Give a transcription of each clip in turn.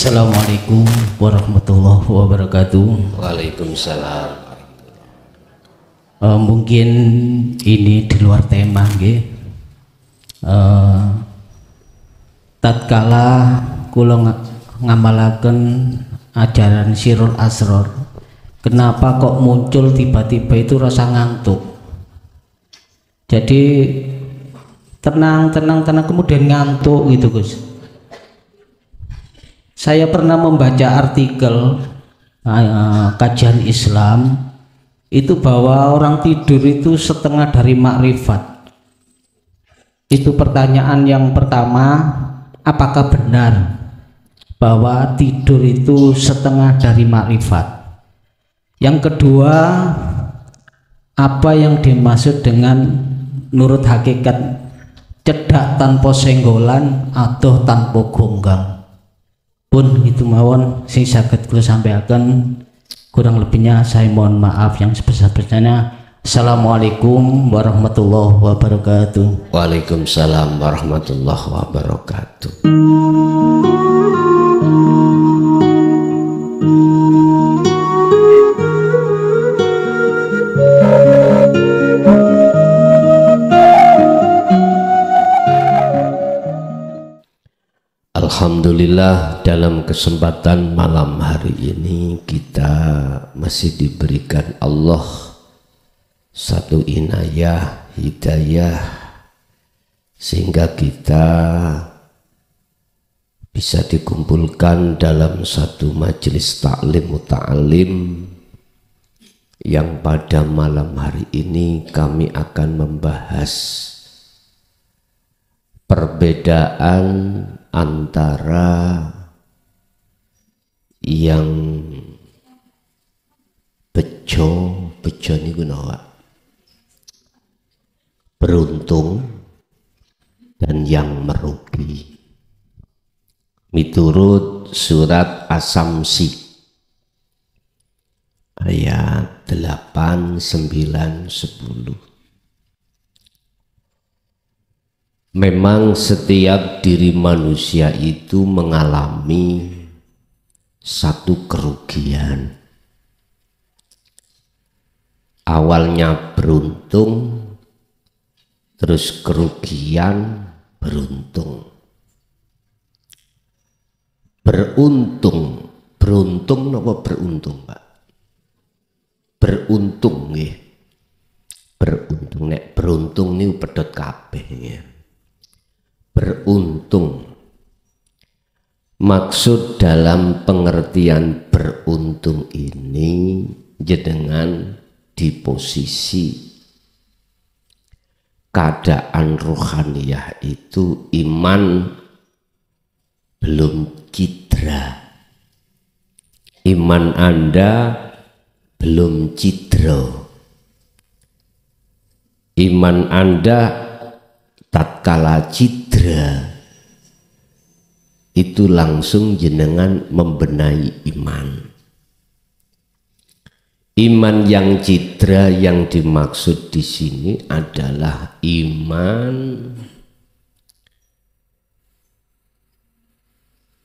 Assalamualaikum warahmatullahi wabarakatuh. Waalaikumsalam. Mungkin ini di luar tema, nggih. Tatkala kula ngamalaken ajaran Sirul Asror, kenapa kok muncul tiba-tiba itu rasa ngantuk? Jadi tenang kemudian ngantuk gitu, Gus. Saya pernah membaca artikel kajian Islam itu bahwa orang tidur itu setengah dari makrifat. Itu pertanyaan yang pertama, apakah benar bahwa tidur itu setengah dari makrifat? Yang kedua, apa yang dimaksud dengan nurut hakikat cedak tanpa senggolan atau tanpa gonggang? Pun itu mawon sing saged kula sampaikan, kurang lebihnya saya mohon maaf yang sebesar-besarnya. Assalamualaikum warahmatullahi wabarakatuh. Waalaikumsalam warahmatullahi wabarakatuh. Alhamdulillah, dalam kesempatan malam hari ini kita masih diberikan Allah satu inayah, hidayah, sehingga kita bisa dikumpulkan dalam satu majelis taklim muta'alim yang pada malam hari ini kami akan membahas perbedaan antara yang bejo niku nawa beruntung dan yang merugi miturut surat As-Samsi ayat 8, 9, 10. Memang setiap diri manusia itu mengalami satu kerugian. Awalnya beruntung, terus kerugian beruntung. Beruntung napa beruntung, Pak? Beruntung nggih. Beruntung nek beruntung niku pedhot kabeh nggih. Beruntung, maksud dalam pengertian beruntung ini jenengan di posisi keadaan rohaniyah itu iman belum cedera, iman Anda belum cedera, iman Anda tatkala cedera itu langsung jenengan membenahi iman. Iman yang cedera yang dimaksud di sini adalah iman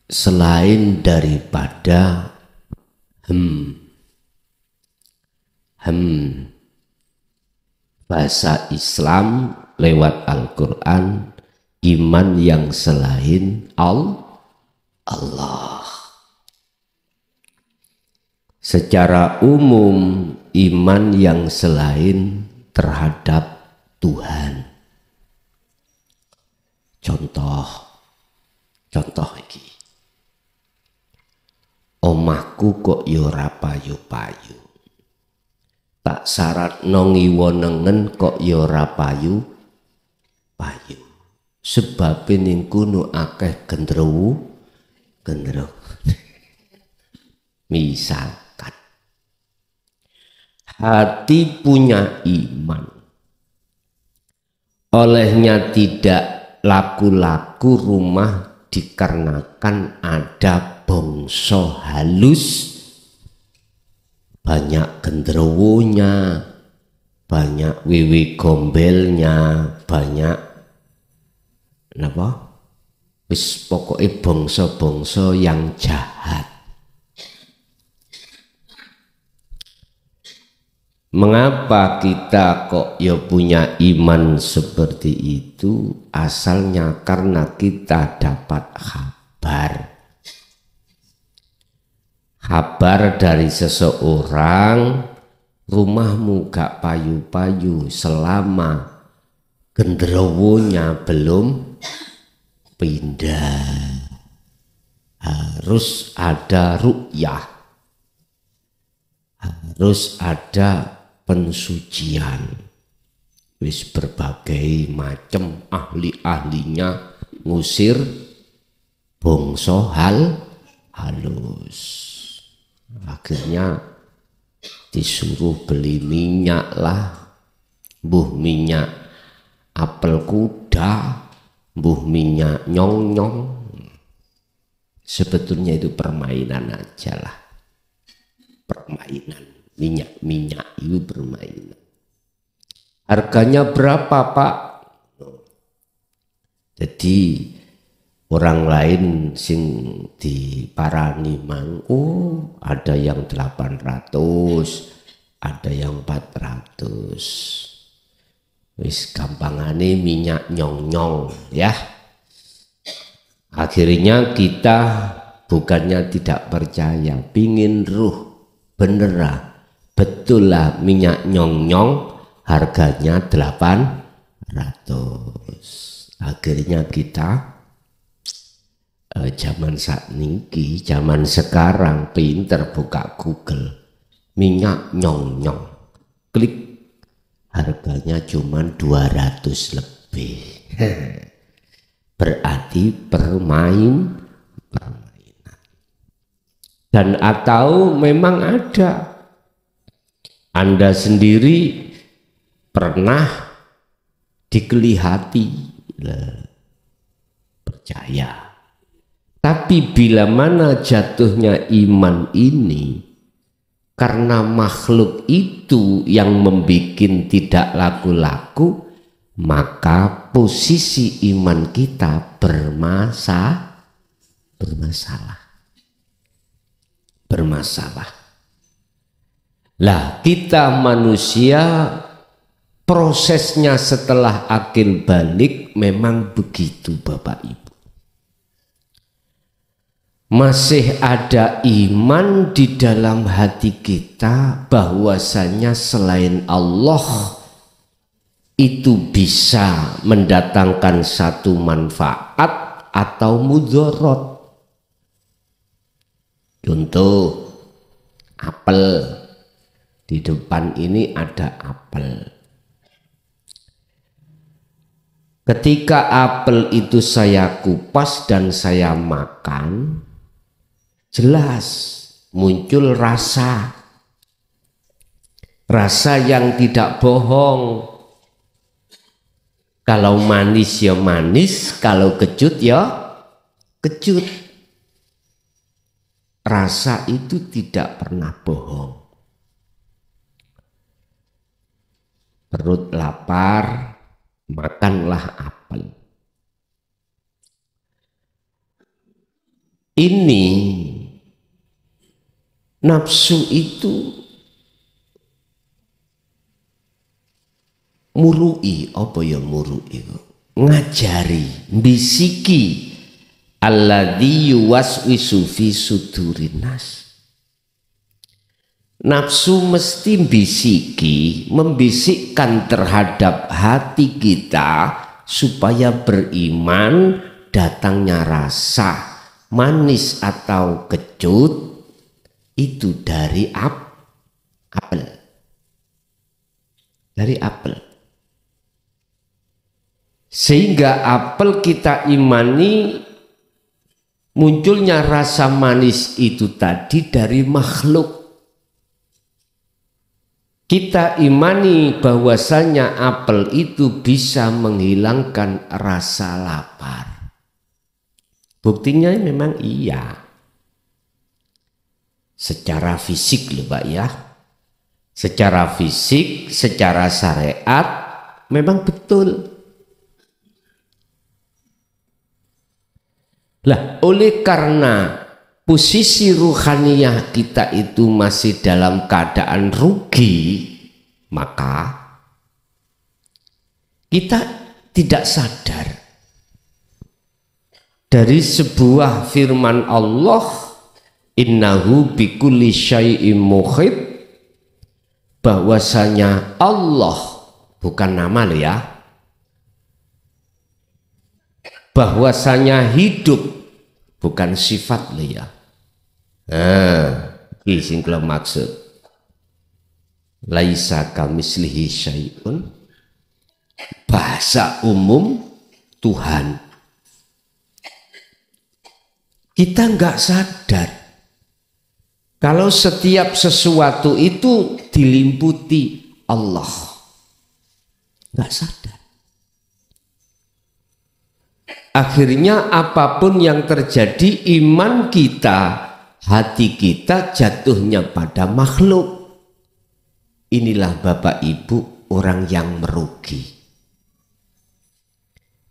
selain daripada bahasa Islam lewat Al-Quran, iman yang selain Allah. Secara umum, iman yang selain terhadap Tuhan. Contoh iki. Omahku kok yo ora payu-payu. Tak syarat nongiwonengen kok yo ora payu. Sebab ning kuno akeh gendruwo. Misalkan hati punya iman, olehnya tidak laku-laku rumah dikarenakan ada bongso halus, banyak gendruwonya, banyak wiwi gombelnya, banyak napa wis pokoknya bangsa-bangsa yang jahat. Mengapa kita kok ya punya iman seperti itu? Asalnya karena kita dapat kabar dari seseorang, rumahmu gak payu-payu selama genderuwonya belum pindah. Harus ada ru'yah, harus ada pensucian. Wis berbagai macam ahli-ahlinya ngusir bongso halus. Akhirnya disuruh beli minyak lah, mbuh minyak apel kuda, mbuh minyak nyong-nyong. Sebetulnya itu permainan aja lah, permainan. Minyak itu permainan. Harganya berapa, Pak? Jadi orang lain sing diparani mang, oh ada yang 800, ada yang 400. Wis gampangane minyak nyong-nyong ya. Akhirnya kita bukannya tidak percaya, pingin ruh beneran. Betul lah minyak nyong-nyong harganya 800. Akhirnya kita zaman saat niki, zaman sekarang pinter buka Google, minyak nyong-nyong, klik harganya cuma 200 lebih. Berarti permainan. Dan atau memang ada, Anda sendiri pernah dikelihati, percaya. Tapi bila mana jatuhnya iman ini, karena makhluk itu yang membuat tidak laku-laku, maka posisi iman kita bermasalah. Lah kita manusia prosesnya setelah akil balik memang begitu Bapak Ibu. Masih ada iman di dalam hati kita bahwasanya selain Allah itu bisa mendatangkan satu manfaat atau mudarat. Contoh apel. Di depan ini ada apel. Ketika apel itu saya kupas dan saya makan, jelas muncul rasa yang tidak bohong. Kalau manis ya manis, kalau kecut ya kecut. Rasa itu tidak pernah bohong. Perut lapar, makanlah apel. Ini nafsu itu murui, apa ya murui? Ngajari, bisiki, alladzi yuwaswisu fi sudurin nas. Nafsu mesti membisikkan terhadap hati kita supaya beriman. Datangnya rasa manis atau kecut itu dari apel. Dari apel. Sehingga apel kita imani munculnya rasa manis itu tadi dari makhluk. Kita imani bahwasanya apel itu bisa menghilangkan rasa lapar. Buktinya memang iya. Secara fisik loh Pak ya. Secara fisik, secara syariat memang betul. Lah, oleh karena posisi ruhaniyah kita itu masih dalam keadaan rugi, Maka kita tidak sadar dari sebuah firman Allah, innahu bikulli syai'im muhit, bahwasanya Allah bukan nama lo ya, bahwasanya hidup bukan sifat lo ya. Ini sing kula maksud. Laisa kamislihi syai'un, bahasa umum Tuhan. Kita nggak sadar kalau setiap sesuatu itu dilimputi Allah. Nggak sadar. Akhirnya apapun yang terjadi, iman kita, hati kita jatuhnya pada makhluk. Inilah Bapak Ibu orang yang merugi.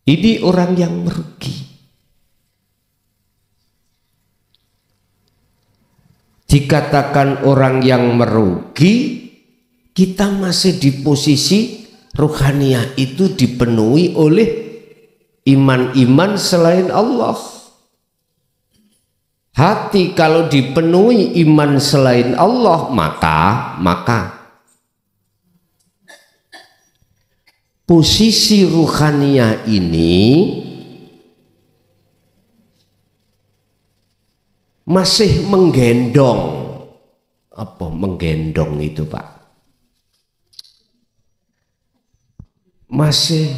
Ini orang yang merugi. Dikatakan orang yang merugi, kita masih di posisi ruhaniah itu dipenuhi oleh iman-iman selain Allah. Hati kalau dipenuhi iman selain Allah, maka posisi ruhaniah ini masih menggendong. Apa menggendong itu, Pak? Masih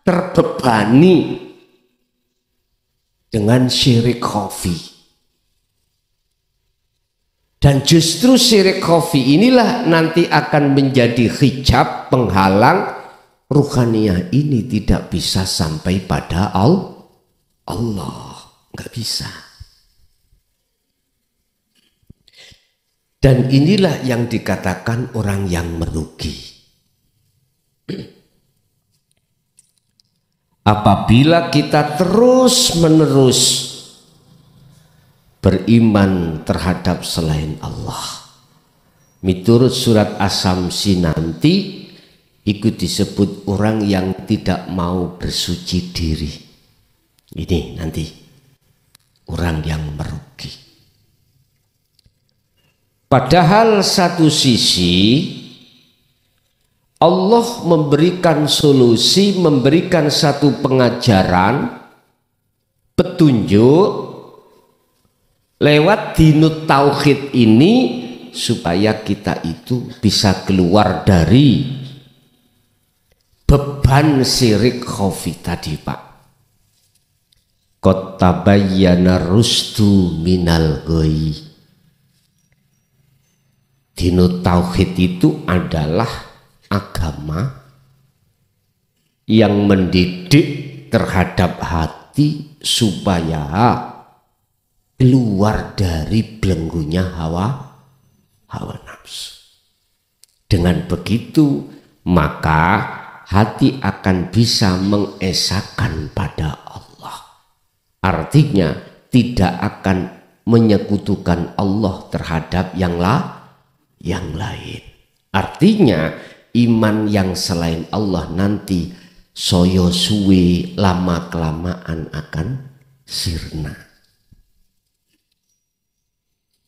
terbebani dengan syirik khafi. Dan justru syirik khafi inilah nanti akan menjadi hijab penghalang ruhaniah ini tidak bisa sampai pada Allah. Nggak bisa. Dan inilah yang dikatakan orang yang merugi. Apabila kita terus-menerus beriman terhadap selain Allah, miturut surat As-Samsi nanti ikut disebut orang yang tidak mau bersuci diri. Ini nanti orang yang merugi. Padahal satu sisi Allah memberikan solusi, memberikan satu pengajaran, petunjuk lewat dinut tauhid ini supaya kita itu bisa keluar dari beban syirik khafi tadi, Pak. Qad tabayyana rusdu minal ghayy. Dinut tauhid itu adalah agama yang mendidik terhadap hati supaya keluar dari belenggunya hawa nafsu. Dengan begitu maka hati akan bisa mengesahkan pada Allah. Artinya tidak akan menyekutukan Allah terhadap yang lain. Artinya iman yang selain Allah nanti soyo suwe lama kelamaan akan sirna.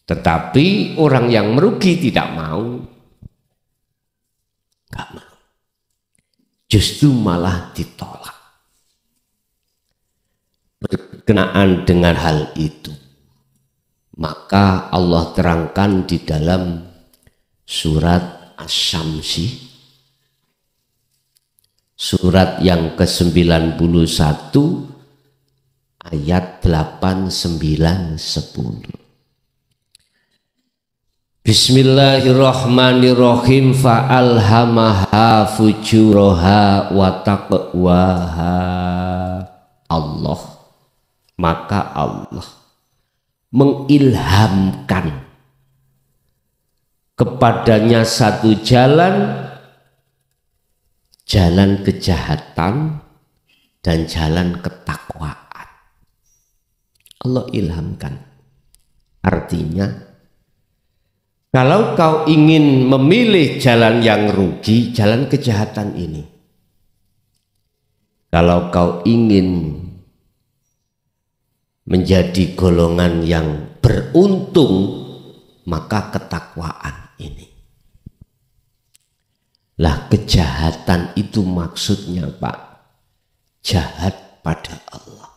Tetapi orang yang merugi tidak mau. Enggak mau. Justru malah ditolak. Berkenaan dengan hal itu, maka Allah terangkan di dalam surat Asy-Syamsi, surat yang ke-91 ayat 8, 9, 10. Bismillahirrahmanirrahim. Fa'alhamaha fujuraha wa taqwaha. Allah, maka Allah mengilhamkan kepadanya satu jalan kejahatan dan jalan ketakwaan. Allah ilhamkan. Artinya Kalau kau ingin memilih jalan yang rugi, jalan kejahatan ini. Kalau kau ingin menjadi golongan yang beruntung, maka ketakwaan ini. Lah kejahatan itu maksudnya Pak, jahat pada Allah.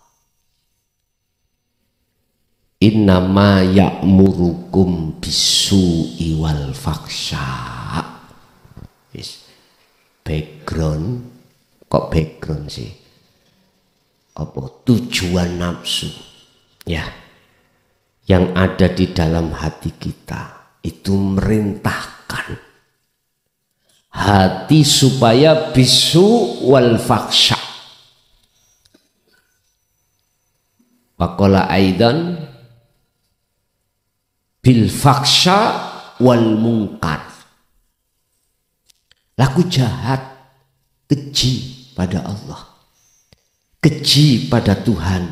Innama ya'murukum bisu'i wal faksha. Background, kok background sih? Apa tujuan nafsu? Ya, yang ada di dalam hati kita itu merintahkan hati supaya bisu wal faksha. Waqala aidan bil faksha wal mungkar. Laku jahat, keji pada Allah, keji pada Tuhan.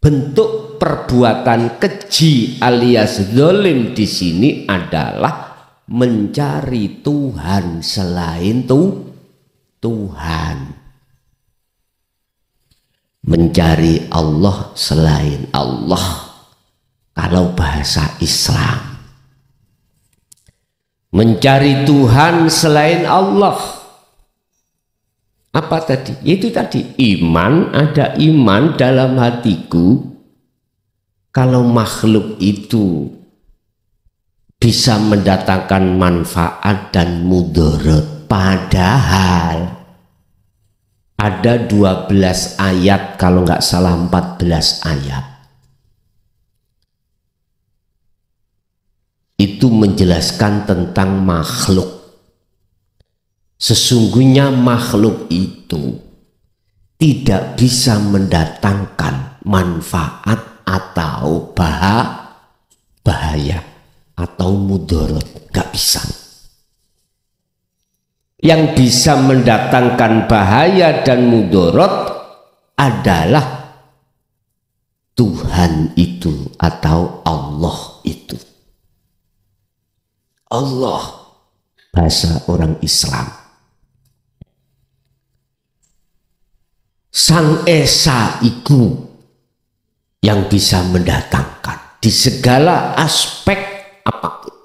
Bentuk perbuatan keji alias zalim di sini adalah mencari Tuhan selain Tuhan, mencari Allah selain Allah. Kalau bahasa Islam, mencari Tuhan selain Allah. Apa tadi? Itu tadi iman, ada iman dalam hatiku. Kalau makhluk itu bisa mendatangkan manfaat dan mudarat, padahal ada 12 ayat, kalau nggak salah 14 ayat. Itu menjelaskan tentang makhluk. Sesungguhnya makhluk itu tidak bisa mendatangkan manfaat atau bahaya atau mudarat, gak bisa. Yang bisa mendatangkan bahaya dan mudarat adalah Tuhan itu atau Allah itu. Allah, bahasa orang Islam. Sang Esa itu yang bisa mendatangkan di segala aspek apapun.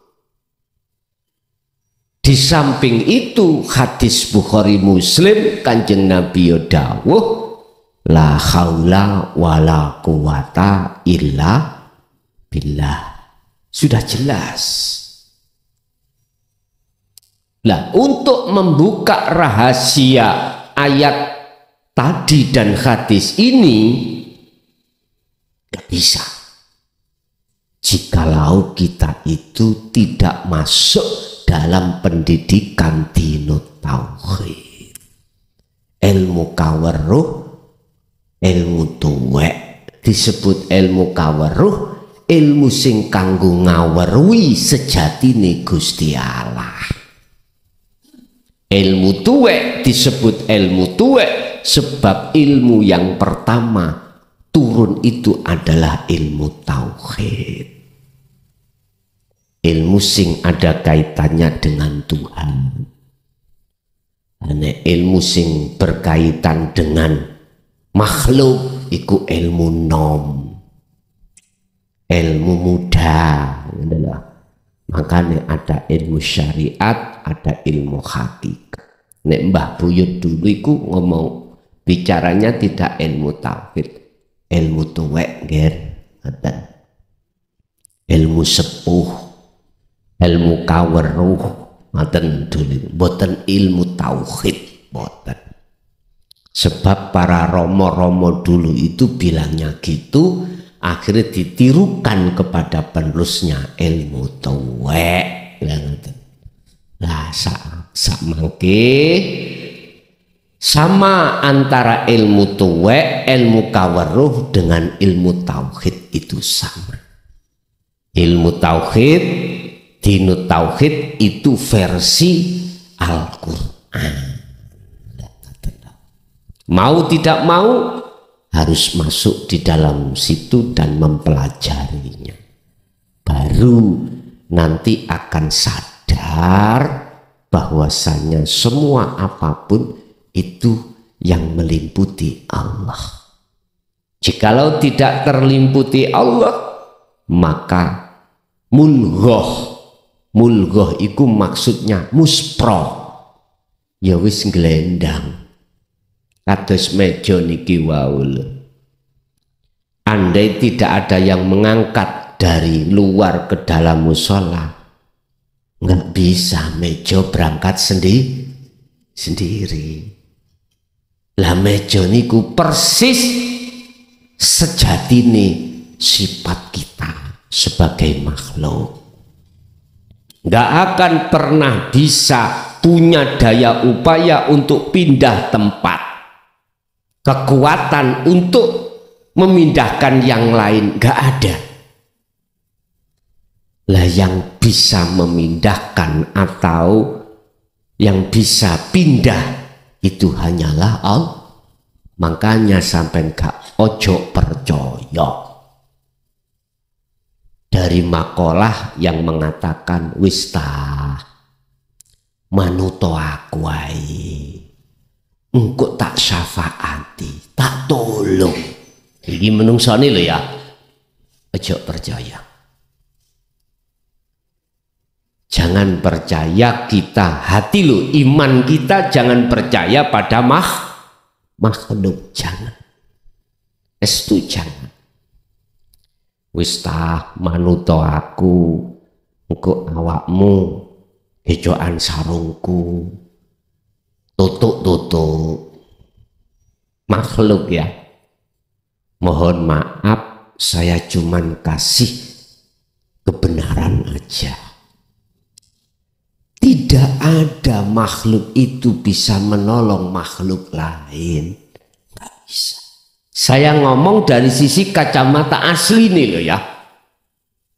Di samping itu hadis Bukhari Muslim, Kanjeng Nabi dawuh, la haula wala quwata illa billah. Sudah jelas. Nah, untuk membuka rahasia ayat tadi dan hadis ini tidak bisa jikalau kita itu tidak masuk dalam pendidikan dinut tauhid, ilmu kaweruh, ilmu tuwek. Disebut ilmu kaweruh, ilmu sing kanggo ngaweruhi sejatine Gusti Allah. Ilmu tuwek disebut ilmu tuwek sebab ilmu yang pertama turun itu adalah ilmu tauhid. Ilmu sing ada kaitannya dengan Tuhan. Ilmu sing berkaitan dengan makhluk iku ilmu nom, ilmu muda. Makanya ada ilmu syariat, ada ilmu hakikat. Nek Mbah Buyut dulu iku ngomong bicaranya tidak ilmu tauhid, ilmu tuwek ger, ilmu sepuh, ilmu kaweruh, ngoten dulu, boten ilmu tauhid, boten. Sebab para romo-romo dulu itu bilangnya gitu, akhirnya ditirukan kepada penerusnya ilmu tuwek. Lah sak mangke sama antara ilmu tuwek, ilmu kaweruh dengan ilmu tauhid itu sama. Ilmu tauhid, dinut tauhid itu versi Al-Quran. Mau tidak mau harus masuk di dalam situ dan mempelajarinya. Baru nanti akan sadar bahwasanya semua apapun itu yang melimputi Allah. Jikalau tidak terlimputi Allah, maka mulghoh. Mulghoh itu maksudnya muspro, ya wis nglendang. Kados meja niki waul. Andai tidak ada yang mengangkat dari luar ke dalam musola, nggak bisa meja berangkat sendiri. Lah meja niku persis sejatine sifat kita sebagai makhluk. Nggak akan pernah bisa punya daya upaya untuk pindah tempat, kekuatan untuk memindahkan yang lain, nggak ada. Lah yang bisa memindahkan atau yang bisa pindah itu hanyalah Allah. Makanya sampai gak ojo percaya dari makalah yang mengatakan wistah manuto aku wae engko tak syafaati, tak tolong. Iki menungsane lho ya. Ojo percaya. Jangan percaya kita hati lo, iman kita jangan percaya pada makhluk, jangan. Estu jangan. Wis tah manuto aku, engko awakmu gejokan sarungku, tutuk makhluk ya. Mohon maaf, saya cuman kasih kebenaran aja. Tidak ada makhluk itu bisa menolong makhluk lain, nggak bisa. Saya ngomong dari sisi kacamata asli nih loh ya,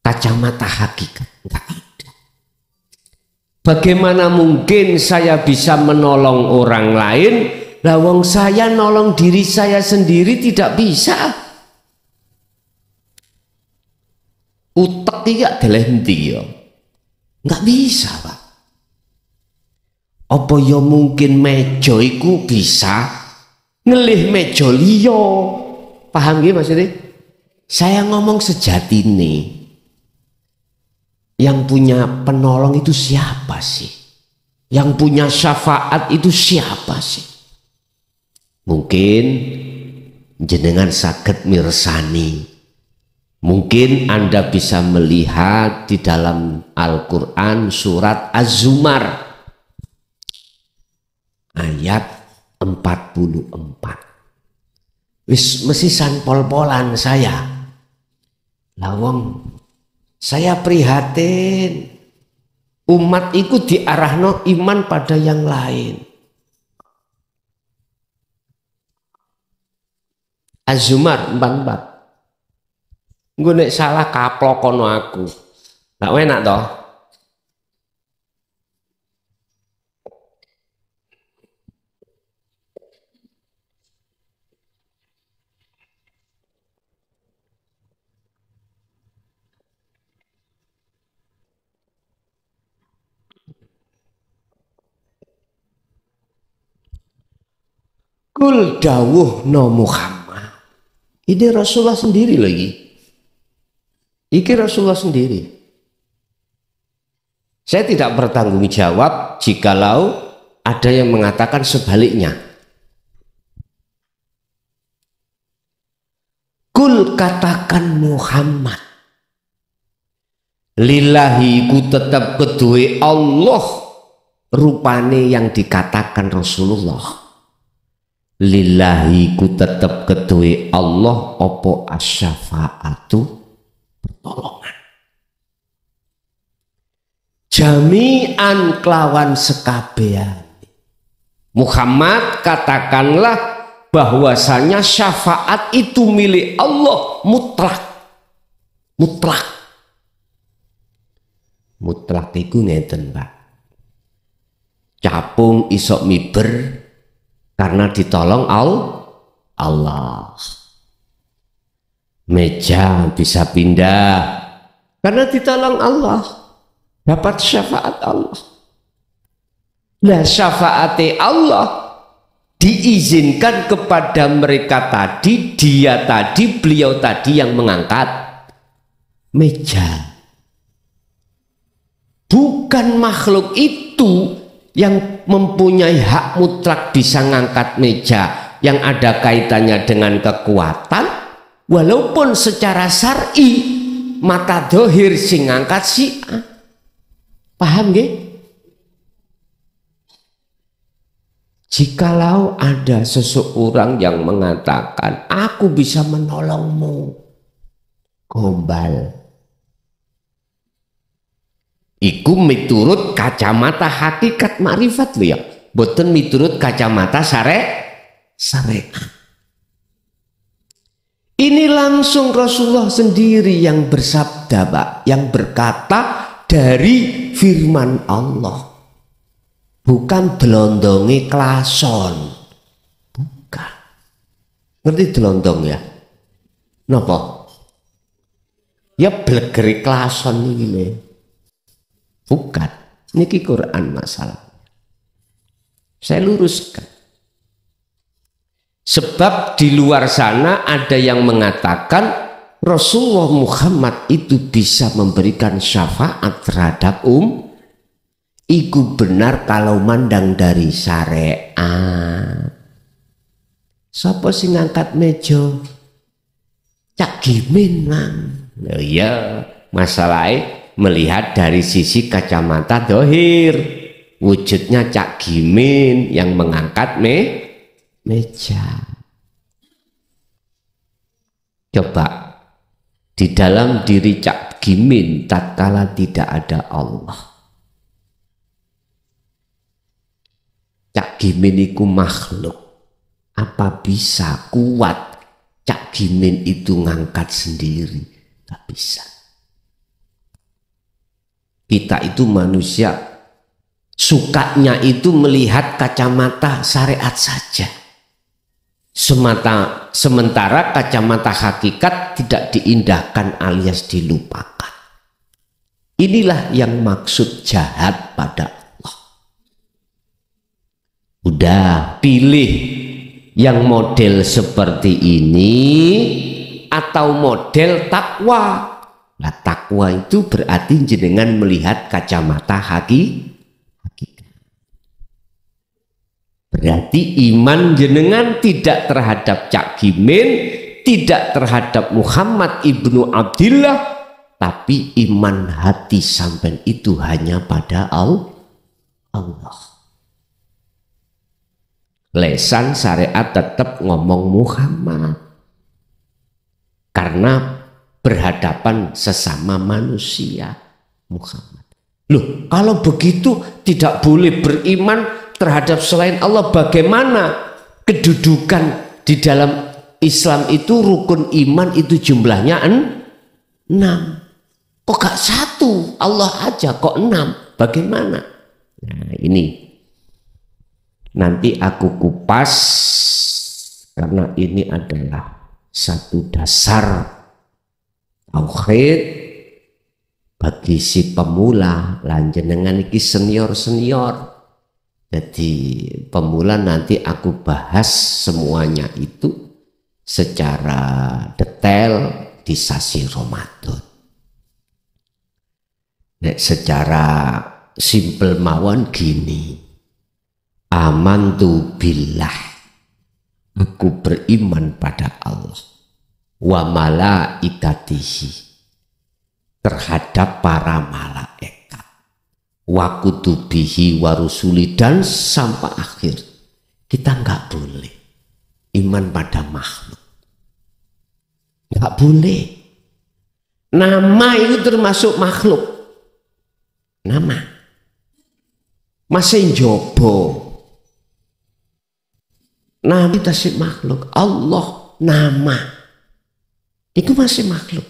kacamata hakikat, nggak ada. Bagaimana mungkin saya bisa menolong orang lain, lawang saya nolong diri saya sendiri tidak bisa. Utek tidak delenti ya, nggak bisa Pak. Apa ya mungkin meja iku bisa ngelih meja liya? Paham nggih maksudnya? Saya ngomong sejati nih. Yang punya penolong itu siapa sih? Yang punya syafaat itu siapa sih? Mungkin jenengan saged mirsani. Mungkin Anda bisa melihat di dalam Al-Qur'an surat Az-Zumar ayat 44. Wis mesisan pol-polan saya. Lawang saya prihatin umat itu diarahno iman pada yang lain. Az-Zumar 44. Gue nek salah kaplok kono aku. Nggak enak toh. Kul dawuh no Muhammad. Ini Rasulullah sendiri lagi. Ini Rasulullah sendiri. Saya tidak bertanggung jawab jikalau ada yang mengatakan sebaliknya. Kul katakan Muhammad. Lillahi ku tetap kedue Allah rupane yang dikatakan Rasulullah. Lillahi ku tetap kedue Allah opo asyafaatu pertolongan. Jami'an kelawan sekabehan. Muhammad katakanlah bahwasanya syafaat itu milik Allah mutlak. Mutlak. Mutlak itu ngeten Pak. Capung isok miber karena ditolong Allah. Meja bisa pindah karena ditolong Allah. dapat syafaat Allah. Nah, syafaat Allah diizinkan kepada mereka tadi, dia tadi, beliau tadi yang mengangkat meja. Bukan makhluk itu yang mempunyai hak mutlak bisa ngangkat meja yang ada kaitannya dengan kekuatan, walaupun secara syar'i mata dohir sing ngangkat si A. Paham nggih? Jikalau ada seseorang yang mengatakan aku bisa menolongmu, gombal, iku miturut kacamata hakikat makrifat lho ya, boten miturut kacamata syariat. Ini langsung Rasulullah sendiri yang bersabda, Pak, yang berkata dari firman Allah. Bukan delondongi klason. Bukan. Ngerti delondong ya? Napa? Ya blegeri klason ini. Bukan. Niki Quran masalah. Saya luruskan. Sebab di luar sana ada yang mengatakan Rasulullah Muhammad itu bisa memberikan syafaat terhadap iku benar kalau mandang dari syariat. Sapa sing ngangkat meja? Cak Gimin mang. Loh ya, masalahnya melihat dari sisi kacamata dohir. Wujudnya Cak Gimin yang mengangkat meja. Coba di dalam diri Cak Gimin tatkala tidak ada Allah. Cak Gimin itu makhluk. Apa bisa kuat Cak Gimin itu ngangkat sendiri? Tak bisa. Kita itu manusia, sukanya itu melihat kacamata syariat saja. Sementara kacamata hakikat tidak diindahkan alias dilupakan. Inilah yang maksud jahat pada udah pilih yang model seperti ini atau model takwa. Nah, takwa itu berarti jenengan melihat kacamata hakikat. Berarti iman jenengan tidak terhadap Cak Gimin, tidak terhadap Muhammad ibnu Abdillah, tapi iman hati sampai itu hanya pada Allah. Lesan syariat tetap ngomong Muhammad karena berhadapan sesama manusia Muhammad. Loh, kalau begitu tidak boleh beriman terhadap selain Allah. Bagaimana kedudukan di dalam Islam itu? Rukun iman itu jumlahnya 6. Kok gak 1 Allah aja, kok 6? Bagaimana? Nah, ini nanti aku kupas karena ini adalah satu dasar tauhid bagi si pemula. Lanjenengan iki senior. Jadi pemula nanti aku bahas semuanya itu secara detail di sasi Ramadan. Nek secara simpel mawon gini. Amantu billah, aku beriman pada Allah, wa malaikatihi, terhadap para malaikat, wa kutubihi wa rusuli, dan sampai akhir. Kita nggak boleh iman pada makhluk, nggak boleh. Nama itu termasuk makhluk, nama masih jobo. Nama itu masih makhluk. Allah nama itu masih makhluk.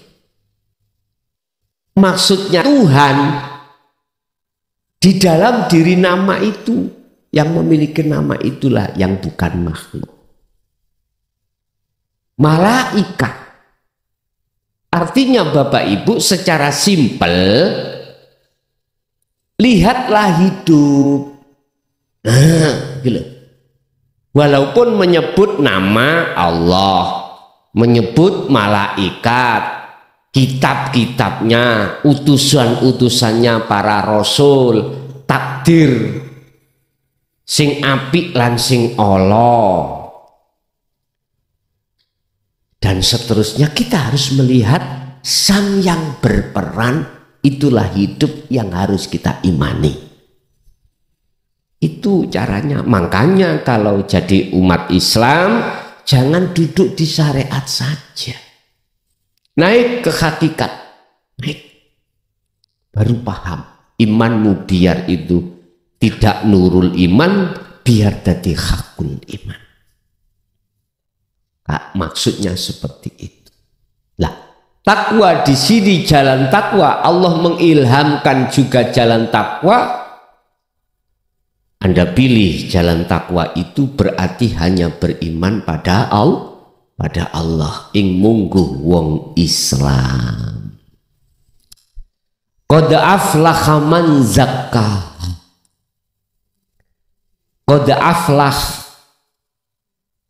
Maksudnya Tuhan di dalam diri nama itu, yang memiliki nama itulah yang bukan makhluk. Malaikat artinya Bapak Ibu secara simpel lihatlah hidup. Gitu. Walaupun menyebut nama Allah, menyebut malaikat, kitab-kitabnya, utusan-utusannya para rasul, takdir sing apik lan sing ala, dan seterusnya, kita harus melihat sang yang berperan. Itulah hidup yang harus kita imani. Itu caranya. Makanya kalau jadi umat Islam, jangan duduk di syariat saja. Naik ke hakikat. Naik. Baru paham. Imanmu biar itu tidak nurul iman, biar jadi hakul iman. Maksudnya seperti itu. Lah, takwa di sini jalan takwa. Allah mengilhamkan juga jalan takwa. Anda pilih jalan takwa itu berarti hanya beriman pada Allah. Ing mungguh wong Islam. Qad aflaha man zakka. Qad aflah,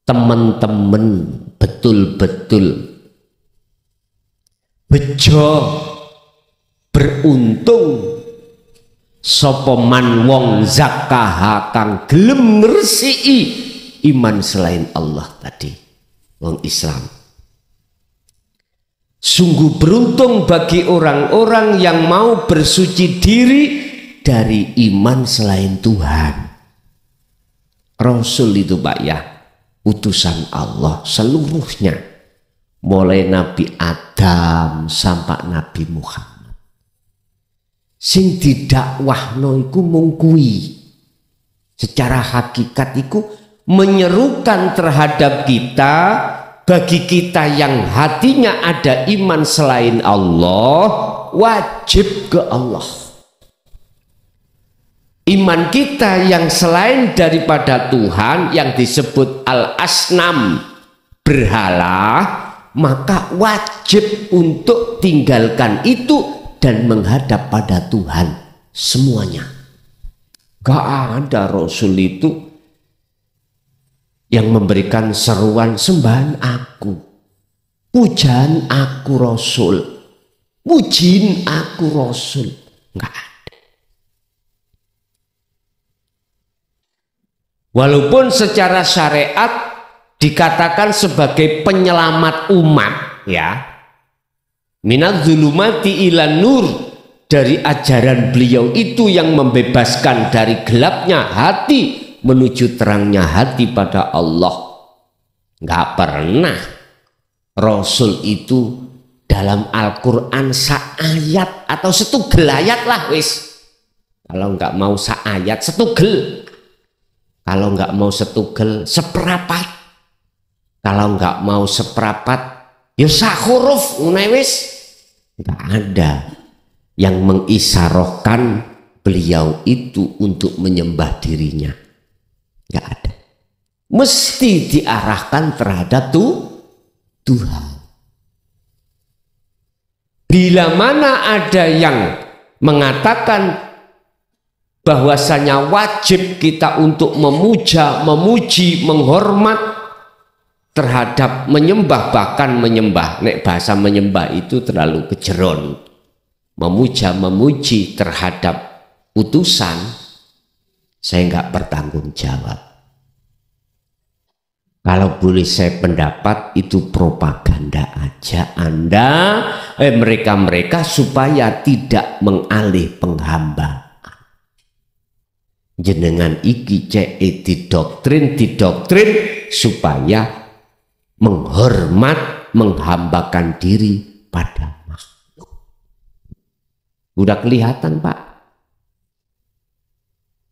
teman-teman, betul-betul bejo, beruntung sapa man wong zakaha kang gelem ngresiki iman selain Allah tadi, wong Islam. Sungguh beruntung bagi orang-orang yang mau bersuci diri dari iman selain Tuhan. Rasul itu Pak ya, utusan Allah seluruhnya, mulai Nabi Adam sampai Nabi Muhammad. Sing didakwahno iku mung kuwi. Secara hakikat iku menyerukan terhadap kita, bagi kita yang hatinya ada iman selain Allah, wajib ke Allah. Iman kita yang selain daripada Tuhan, yang disebut al-asnam, berhala, maka wajib untuk tinggalkan itu dan menghadap pada Tuhan semuanya. Gak ada Rasul itu yang memberikan seruan sembahan aku, pujaan aku Rasul, pujiin aku Rasul. Gak ada. Walaupun secara syariat dikatakan sebagai penyelamat umat, ya. Minadz zulumati ilan nur, dari ajaran beliau itu yang membebaskan dari gelapnya hati menuju terangnya hati pada Allah. Nggak pernah Rasul itu dalam Al-Quran saayat atau setugel ayat lah wis. Kalau nggak mau saayat setugel, kalau nggak mau setugel seperapat, kalau nggak mau seperapat ya sak huruf wis. Nggak ada yang mengisyarohkan beliau itu untuk menyembah dirinya. Nggak ada. Mesti diarahkan terhadap Tuhan. Bila mana ada yang mengatakan bahwasanya wajib kita untuk memuja, memuji, menghormat terhadap menyembah, bahkan menyembah, nek bahasa menyembah itu terlalu kejeron, memuja, memuji terhadap utusan, saya nggak bertanggung jawab. Kalau boleh saya pendapat itu propaganda aja mereka supaya tidak mengalih penghambaan. Jenengan iki cek didoktrin supaya menghormat, menghambakan diri pada makhluk. Udah kelihatan Pak,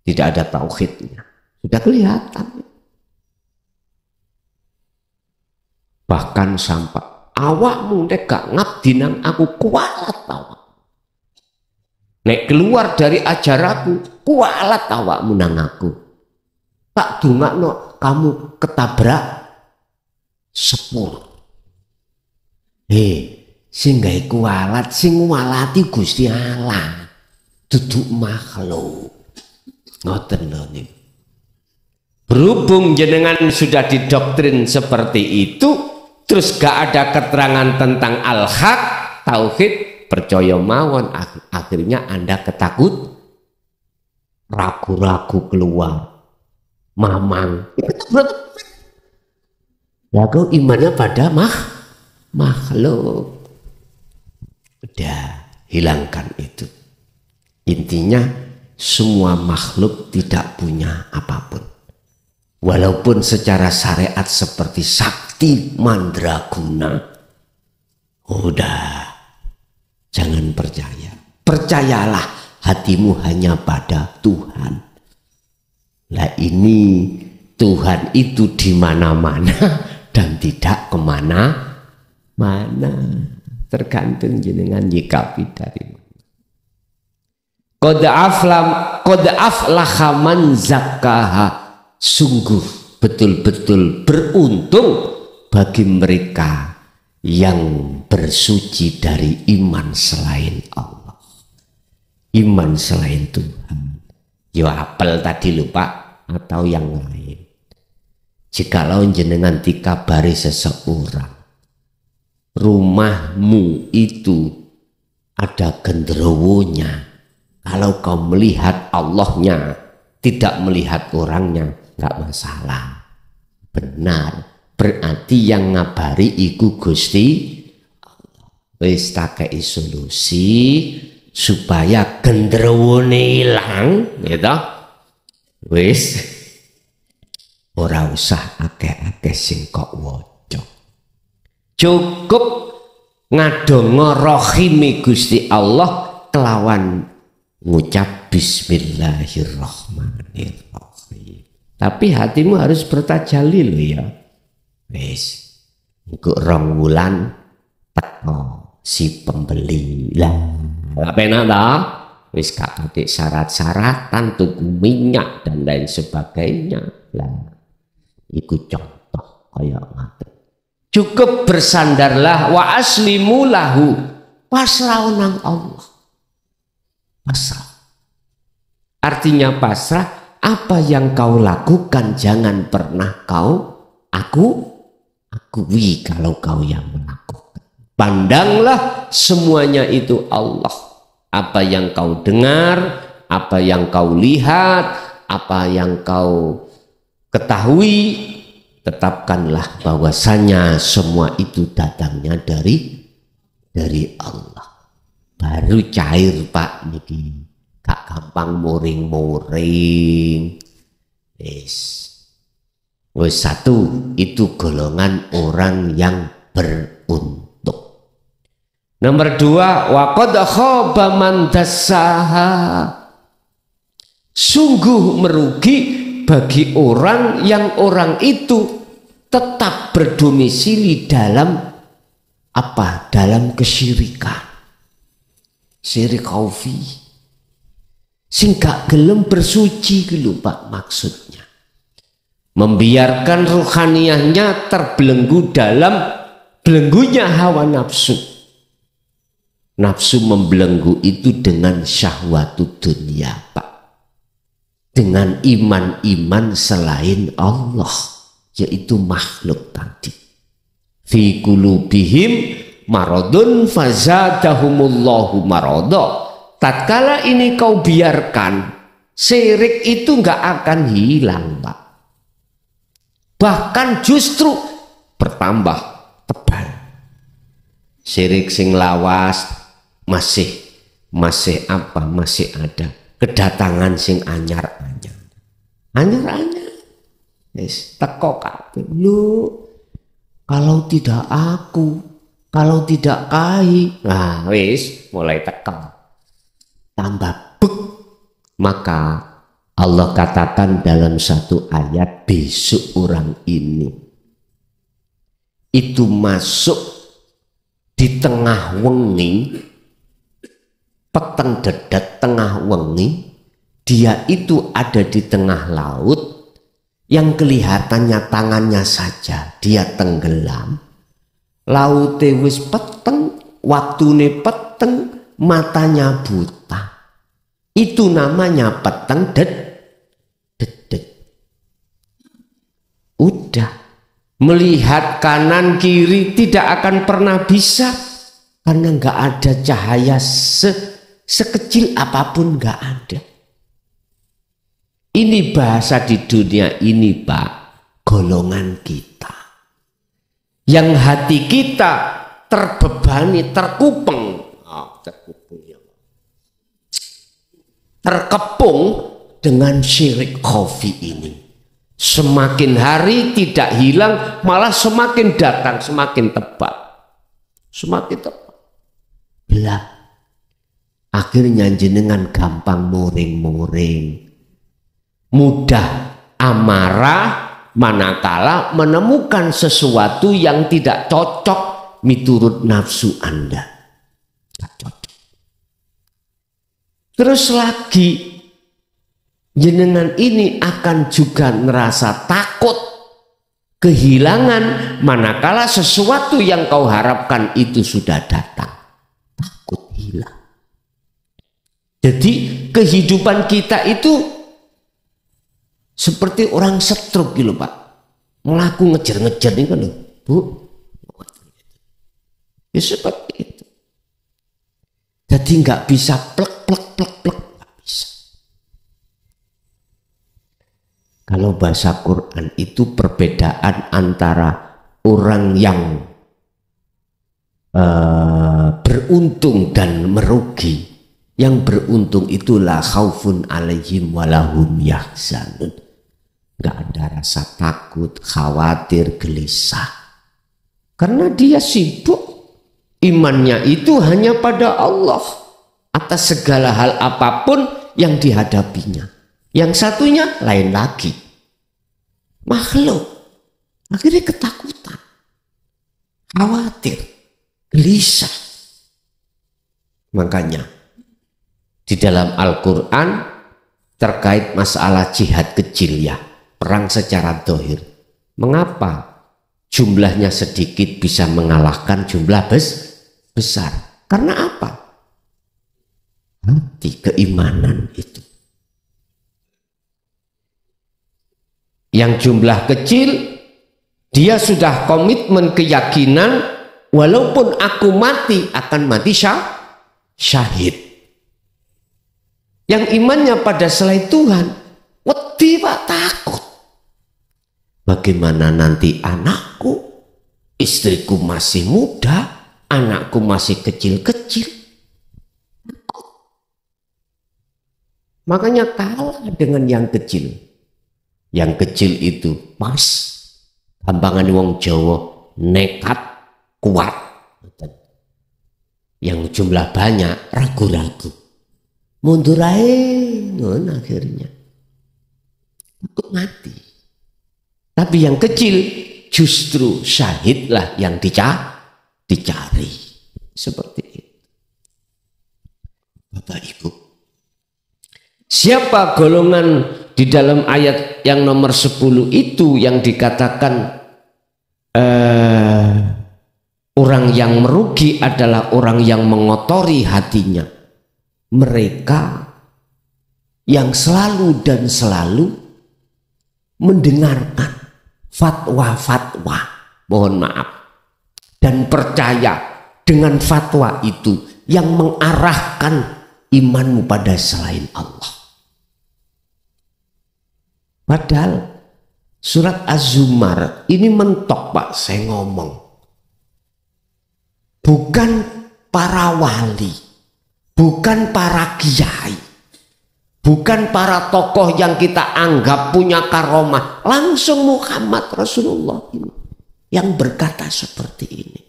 tidak ada tauhidnya, sudah kelihatan. Bahkan sampai awakmu nek gak ngabdi nang aku kualat awak. Nek keluar dari ajaranku kualat awakmu nang aku. Tak dongakno kamu ketabrak sepur. Sing gawe kualat, sing walati Gusti Allah. duduk makhluk. Ngoten lho niku. Berhubung jenengan sudah didoktrin seperti itu, terus gak ada keterangan tentang al-haq, tauhid, percaya mawon, akhirnya Anda ketakut, ragu-ragu keluar, mamang. Ya kau imannya pada makhluk. Udah hilangkan itu. Intinya semua makhluk tidak punya apapun. Walaupun secara syariat seperti sakti mandraguna. Udah, jangan percaya. Percayalah hatimu hanya pada Tuhan. Lah ini Tuhan itu di mana-mana dan tidak kemana-mana. Tergantung jenengan nyikapi dari mana. Qad aflaha man zakkaha. Sungguh betul-betul beruntung bagi mereka yang bersuci dari iman selain Allah. Iman selain Tuhan. Ya apel tadi lupa atau yang lain. Jikalau jenengan dikabari seseorang, rumahmu itu ada genderuwonya. Kalau kau melihat Allahnya, tidak melihat orangnya, nggak masalah. Benar, berarti yang ngabari iku Gusti Allah. Wis tak kei solusi supaya genderwone ilang, gitu. Wis ora usah akeh-akeh sing kok waca. Cukup ngadonga rahime Gusti Allah kelawan ngucap bismillahirrahmanirrahim. Tapi hatimu harus bertajalli loh ya. Wis, engko rong wulan teko si pembeli. Lah, penak ta? Wis gak pakai syarat-syaratan tuku minyak dan lain sebagainya. Lah, iku contoh kaya ngoten. Cukup bersandarlah wa aslimu lahu. Pasrah nang Allah. Pasrah. Artinya pasrah. Apa yang kau lakukan jangan pernah kau akui kalau kau yang melakukan. Pandanglah semuanya itu Allah. Apa yang kau dengar, apa yang kau lihat, apa yang kau ketahui, tetapkanlah bahwasanya semua itu datangnya dari Allah. Baru cair Pak niki. Gak gampang muring-muring. Wis satu itu golongan orang yang beruntung. Nomor dua, wa qad khaba man dassaha. Sungguh merugi bagi orang yang orang itu tetap berdomisili dalam apa? Dalam kesyirikan. Syirik khafi. Sing gak gelem bersuci gitu Pak maksudnya. Membiarkan rohaniyahnya terbelenggu dalam belenggunya hawa nafsu. Nafsu membelenggu itu dengan syahwatu dunia Pak. Dengan iman-iman selain Allah. Yaitu makhluk tadi. Fi qulubihim maradun fazadahumullahu marada. Tatkala ini kau biarkan, syirik itu nggak akan hilang, Pak. Bahkan justru bertambah tebal. Syirik sing lawas masih ada. Kedatangan sing anyar-anyar. Anyar-anyar. Yes, teko kabeh. Lu kalau tidak aku, kalau tidak kai, nah wis mulai teko. Tambah bek, maka Allah katakan dalam satu ayat besok orang ini itu masuk di tengah wengi, peteng dedet tengah wengi, dia itu ada di tengah laut yang kelihatannya tangannya saja dia tenggelam, laute wis peteng, waktune peteng, matanya buta. Itu namanya peteng dedet. Udah. Melihat kanan kiri tidak akan pernah bisa. Karena nggak ada cahaya sekecil apapun, nggak ada. Ini bahasa di dunia ini, Pak, golongan kita. Yang hati kita terbebani, terkupeng. Terkepung dengan syirik khafi ini. Semakin hari tidak hilang, malah semakin datang, semakin tebal. Semakin tebal. Belah. Akhirnya jenengan gampang muring-muring. Mudah amarah manakala menemukan sesuatu yang tidak cocok miturut nafsu Anda. Tidak cocok. Terus lagi jenengan ini akan juga merasa takut kehilangan manakala sesuatu yang kau harapkan itu sudah datang. Takut hilang. Jadi kehidupan kita itu seperti orang stroke gitu, Pak. Melaku ngejar-ngejar ini kan, Bu. Ya seperti itu. Jadi nggak bisa plek, nggak bisa. Kalau bahasa Quran itu perbedaan antara orang yang beruntung dan merugi. Yang beruntung itulah khaufun alaihim walahum yahzanun. Gak ada rasa takut, khawatir, gelisah. Karena dia sibuk. Imannya itu hanya pada Allah. Atas segala hal apapun yang dihadapinya. Yang satunya lain lagi. Makhluk. Akhirnya ketakutan. Khawatir. Gelisah. Makanya di dalam Al-Quran terkait masalah jihad kecil ya. Perang secara dohir. Mengapa jumlahnya sedikit bisa mengalahkan jumlah besar? Karena apa? Hati keimanan itu. Yang jumlah kecil, dia sudah komitmen keyakinan, walaupun aku mati, akan mati syahid. Yang imannya pada selain Tuhan, wedi Pak, takut. Bagaimana nanti anakku, istriku masih muda, anakku masih kecil-kecil. Makanya kalah dengan yang kecil. Yang kecil itu pas, gampangan wong Jawa, nekat, kuat. Yang jumlah banyak, ragu-ragu. Mundur aja, akhirnya takut mati. Tapi yang kecil justru syahidlah yang dicari. Seperti itu. Bapak Ibu, siapa golongan di dalam ayat yang nomor 10 itu yang dikatakan orang yang merugi adalah orang yang mengotori hatinya. Mereka yang selalu dan selalu mendengarkan fatwa-fatwa, mohon maaf, dan percaya dengan fatwa itu yang mengarahkan imanmu pada selain Allah. Padahal surat Az-Zumar ini mentok Pak, saya ngomong. Bukan para wali, bukan para kiai, bukan para tokoh yang kita anggap punya karomah. Langsung Muhammad Rasulullah ini yang berkata seperti ini.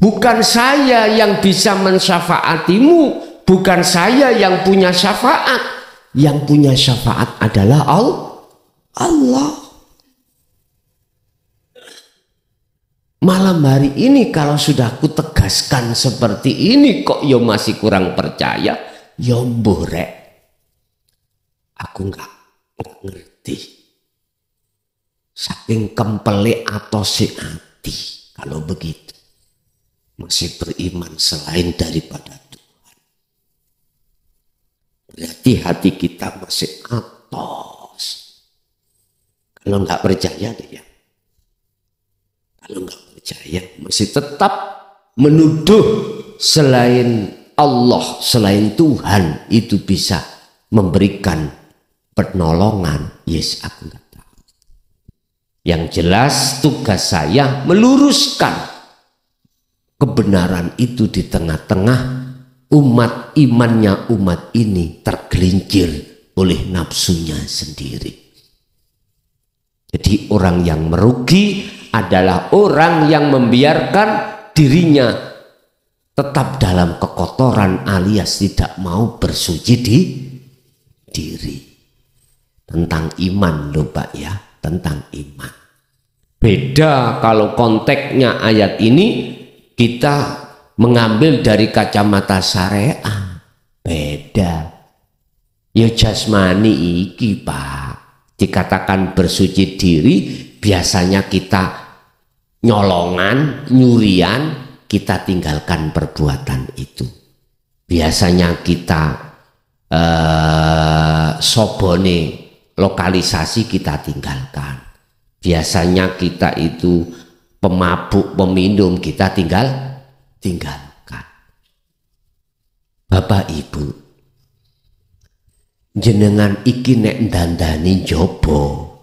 Bukan saya yang bisa mensyafaatimu, bukan saya yang punya syafaat. Yang punya syafaat adalah Allah. Malam hari ini kalau sudah kutegaskan seperti ini kok yo masih kurang percaya, yo mborek. Aku nggak ngerti. Saking kempele atau si hati kalau begitu. Masih beriman selain daripada Tuhan. Berarti hati kita masih atos. Kalau nggak percaya dia, kalau nggak percaya masih tetap menuduh selain Allah, selain Tuhan itu bisa memberikan pertolongan. Yes, aku nggak tahu. Yang jelas tugas saya meluruskan kebenaran itu di tengah-tengah umat imannya umat ini tergelincir oleh nafsunya sendiri. Jadi orang yang merugi adalah orang yang membiarkan dirinya tetap dalam kekotoran alias tidak mau bersuci di diri. Tentang iman loh Pak ya, tentang iman. Beda kalau konteksnya ayat ini kita mengambil dari kacamata syariah. Beda. Ya jasmani iki Pak. Dikatakan bersuci diri, biasanya kita nyolongan, nyurian, kita tinggalkan perbuatan itu. Biasanya kita sobone lokalisasi kita tinggalkan. Biasanya kita itu pemabuk, peminum kita tinggalkan. Bapak Ibu, jenengan iki nek dandani jopo,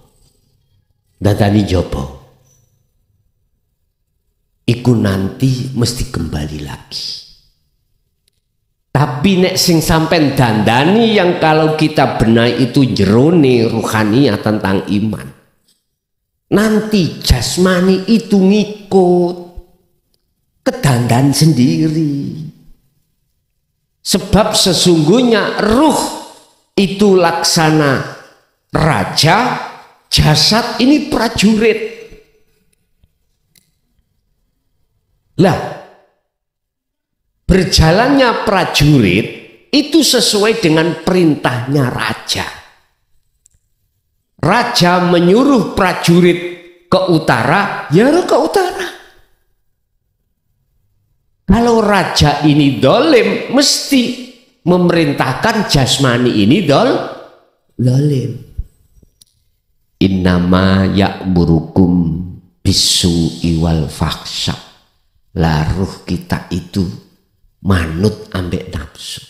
iku nanti mesti kembali lagi. Tapi nek sing sampen dandani yang kalau kita benahi itu jerone ruhaniyah tentang iman, nanti jasmani itu ngikut kedandan sendiri. Sebab sesungguhnya ruh itu laksana raja, jasad ini prajurit. Lah, berjalannya prajurit itu sesuai dengan perintahnya raja. Raja menyuruh prajurit ke utara, ya ke utara. Kalau raja ini dolim, mesti memerintahkan jasmani ini dolim. Innama ya'murukum bisu'i wal fahsya. Laruh kita itu manut ambek nafsu,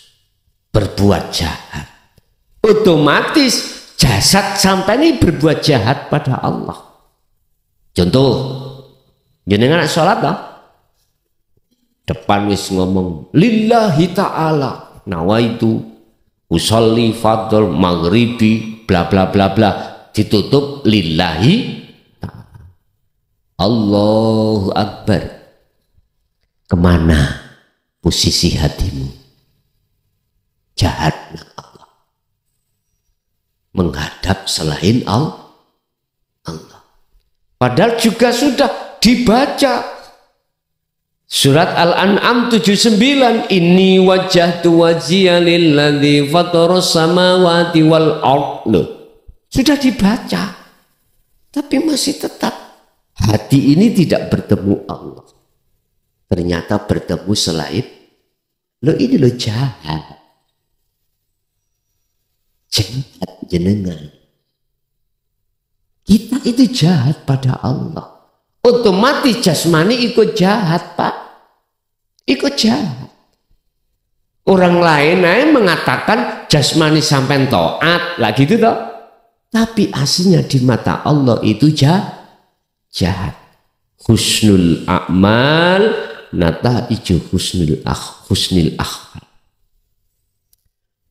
berbuat jahat. Otomatis jasad sampai ini berbuat jahat pada Allah. Contoh, jenengan sholat toh? Depan wis ngomong lillahi ta'ala nawaitu usolli fadl maghribi bla bla bla bla, ditutup lillahi ta'ala. Allahu Akbar. Kemana posisi hatimu? Jahat Allah, menghadap selain Allah. Padahal juga sudah dibaca surat Al-An'am 79, inni wajjahtu wajhiya lilladzi fataras samawati wal ardh. Sudah dibaca, tapi masih tetap hati ini tidak bertemu Allah. Ternyata bertemu selain. Lo ini lo jahat. Jahat jenengan. Kita itu jahat pada Allah. Otomatis jasmani ikut jahat Pak. Ikut jahat. Orang lain mengatakan jasmani sampai taat lah gitu toh. Tapi aslinya di mata Allah itu jahat. Husnul a'mal nata'iju husnil akhwal.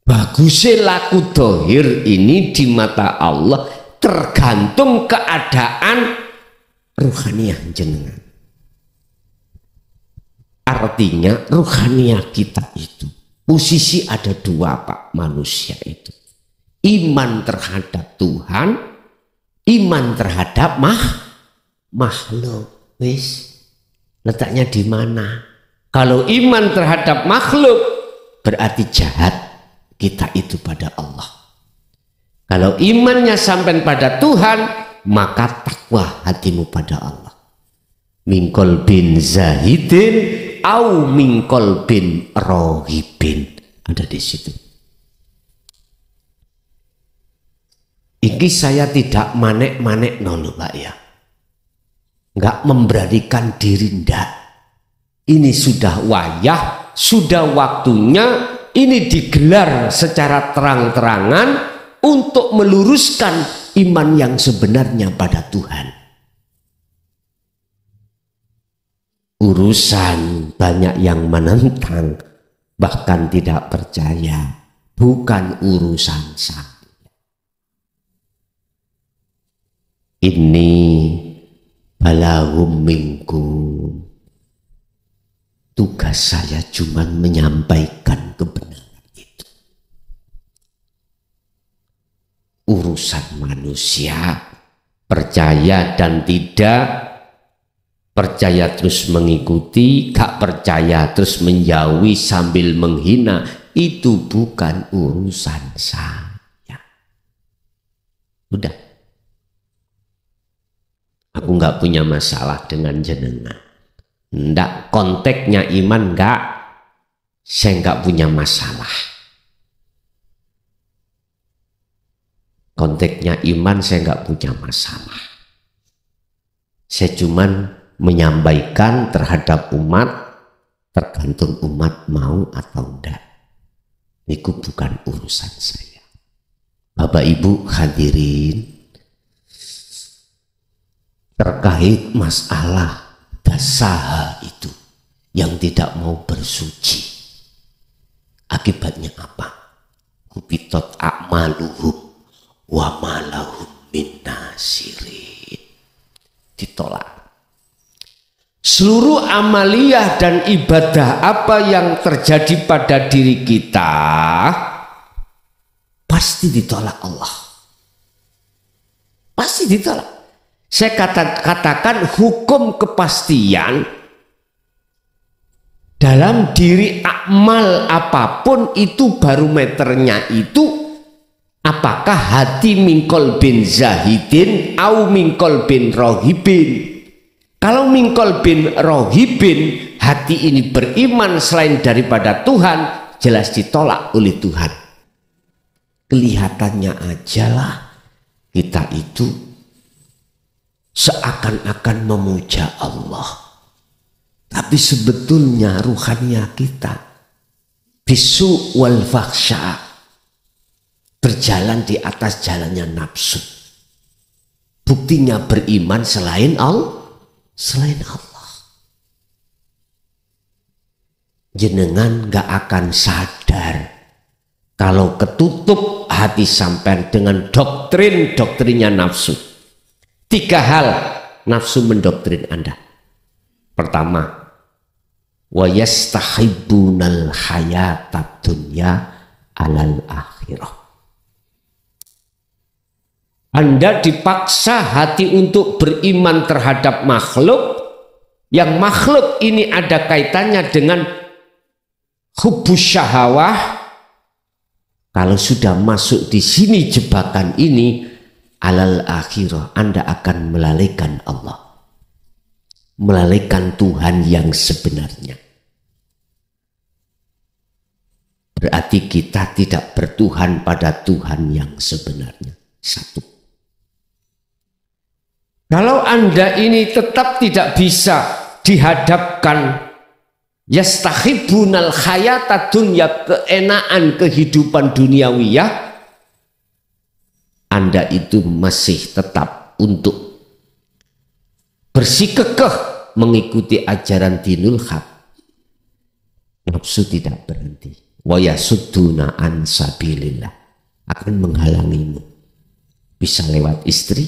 Bagusnya laku dohir ini di mata Allah tergantung keadaan ruhaniyah jenengan. Artinya ruhaniyah kita itu posisi ada dua Pak manusia itu. Iman terhadap Tuhan, iman terhadap makhluk. Wis letaknya di mana? Kalau iman terhadap makhluk berarti jahat kita itu pada Allah. Kalau imannya sampai pada Tuhan, maka takwa hatimu pada Allah. Mingkol bin zahidin au mingkol bin rohibin, ada di situ. Ini saya tidak manek-manek nolo Pak ya. Enggak memberanikan diri ndak. Ini sudah wayah, sudah waktunya ini digelar secara terang-terangan untuk meluruskan iman yang sebenarnya pada Tuhan. Urusan banyak yang menentang, bahkan tidak percaya, bukan urusan saya. Ini balahum minkum. Tugas saya cuma menyampaikan kebenaran itu. Urusan manusia, percaya dan tidak, percaya terus mengikuti, gak percaya terus menjauhi sambil menghina, itu bukan urusan saya. Udah. Aku nggak punya masalah dengan jenengan. Ndak, konteksnya iman nggak, saya nggak punya masalah. Konteksnya iman saya nggak punya masalah. Saya cuman menyampaikan terhadap umat, tergantung umat mau atau enggak. Itu bukan urusan saya. Bapak Ibu hadirin, terkait masalah basaha itu yang tidak mau bersuci, akibatnya apa? Kubitot a'maluhum wa malahum min nasirin. Ditolak. Seluruh amaliyah dan ibadah apa yang terjadi pada diri kita pasti ditolak Allah. Pasti ditolak. Saya katakan hukum kepastian dalam diri amal apapun itu barometernya itu apakah hati mingkol bin zahidin au mingkol bin rohibin. Kalau mingkol bin rohibin, hati ini beriman selain daripada Tuhan, jelas ditolak oleh Tuhan. Kelihatannya ajalah kita itu seakan-akan memuja Allah, tapi sebetulnya ruhannya kita bisu wal fakhsha, berjalan di atas jalannya nafsu. Buktinya beriman selain Allah. Jenengan gak akan sadar kalau ketutup hati sampean dengan doktrinnya nafsu. 3 hal nafsu mendoktrin Anda. Pertama, wa yastahibbunal hayatad dunya alal akhirah. Anda dipaksa hati untuk beriman terhadap makhluk, yang makhluk ini ada kaitannya dengan hubbus syahawah. Kalau sudah masuk di sini jebakan ini, alal akhirah, Anda akan melalaikan Allah, melalaikan Tuhan yang sebenarnya. Berarti kita tidak bertuhan pada Tuhan yang sebenarnya. 1. Kalau Anda ini tetap tidak bisa dihadapkan yastahibbunal hayatad dunya, keenaan kehidupan duniawiyah, Anda itu masih tetap untuk bersikukuh mengikuti ajaran dinul haq. Nafsu tidak berhenti. Wa yasudduna an sabilillah, akan menghalangimu. Bisa lewat istri,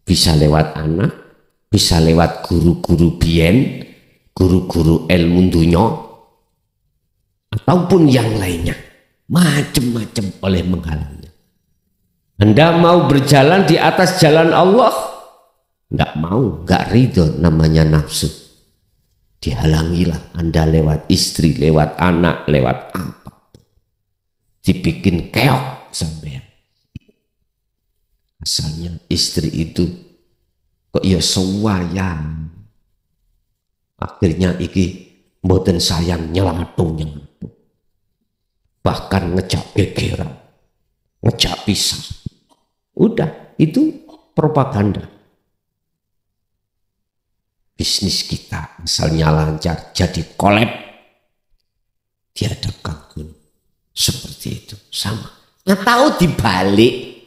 bisa lewat anak, bisa lewat guru-guru biyen, guru-guru ilmu dunya, ataupun yang lainnya. Macam-macam oleh menghalangi. Anda mau berjalan di atas jalan Allah? Enggak mau, enggak ridho, namanya nafsu. Dihalangilah Anda lewat istri, lewat anak, lewat apa. Dibikin keok sampean. Asalnya istri itu kok ya sewayang. Akhirnya iki mboten sayang nyelatu. Bahkan ngejak gegeran, ngejak pisah. Udah, itu propaganda. Bisnis kita misalnya lancar, jadi kolab, tiada gangguan. Seperti itu, sama. Nah, tahu dibalik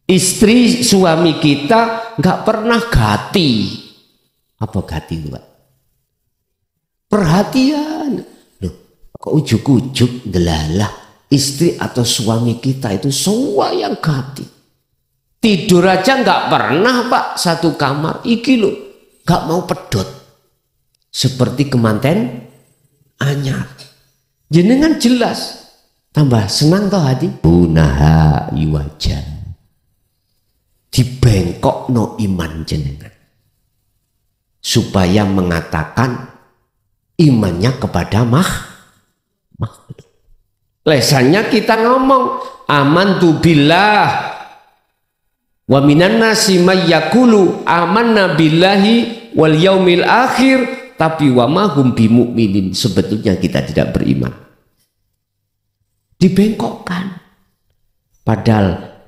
istri suami kita nggak pernah gati. Apa gati itu, Pak? Perhatian. Loh, kok ujuk-ujuk delalah istri atau suami kita itu semua yang gati. Tidur aja nggak pernah, Pak, satu kamar. Iki loh, nggak mau pedot. Seperti kemanten anyar. Jenengan jelas tambah senang toh hati. Bunaha yuwajan. Dibengkok no iman jenengan. Supaya mengatakan imannya kepada makhluk. Lesannya kita ngomong amantu billah wa minan nasi may yaqulu amanna billahi wal yaumil akhir tapi wa ma hum bimu'minin, sebetulnya kita tidak beriman. Dibengkokkan. Padahal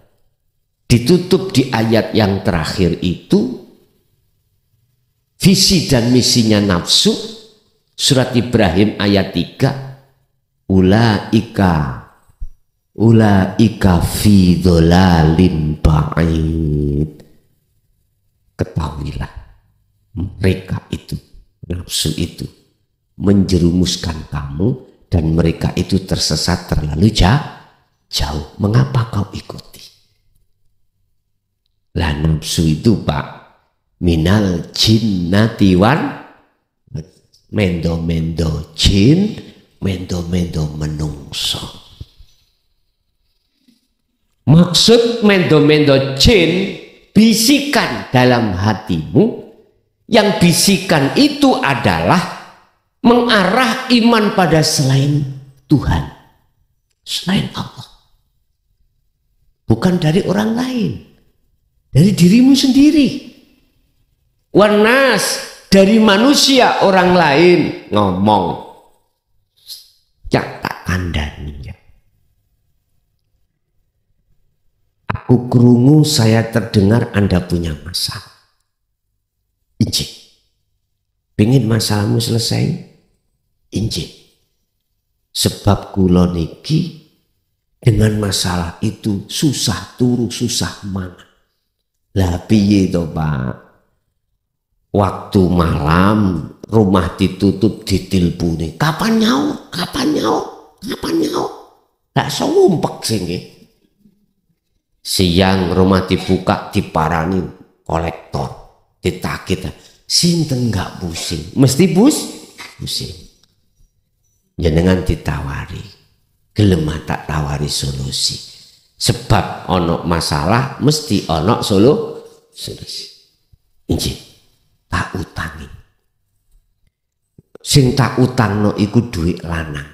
ditutup di ayat yang terakhir itu visi dan misinya nafsu. Surat Ibrahim ayat 3. Ulaika fi dhalalim ba'id. Ketahuilah, mereka itu, nafsu itu menjerumuskan kamu dan mereka itu tersesat terlalu jauh. Mengapa kau ikuti? Lah nafsu itu, Pak, minal jinnati wan mendo jin, mendo menungso. Maksud mendo jin, bisikan dalam hatimu. Yang bisikan itu adalah mengarah iman pada selain Tuhan, selain Allah, bukan dari orang lain, dari dirimu sendiri. Wanas, dari manusia orang lain ngomong, jak tak kandani. Aku kerungu, saya terdengar Anda punya masalah. Injik. Pengen masalahmu selesai? Injik. Sebab kula niki dengan masalah itu susah turu susah mangan. Lah piye to, Pak? Waktu malam rumah ditutup ditilpuni. Kapan nyaur? Lah sumpek sing nggih. Siang rumah dibuka diparani kolektor. Ditakit, sinten nggak pusing, mesti pusing. Jenengan ditawari, gelem tak tawari solusi. Sebab ono masalah mesti ono solusi. Injih, tak utangi. Sing tak utangno iku duit lanang.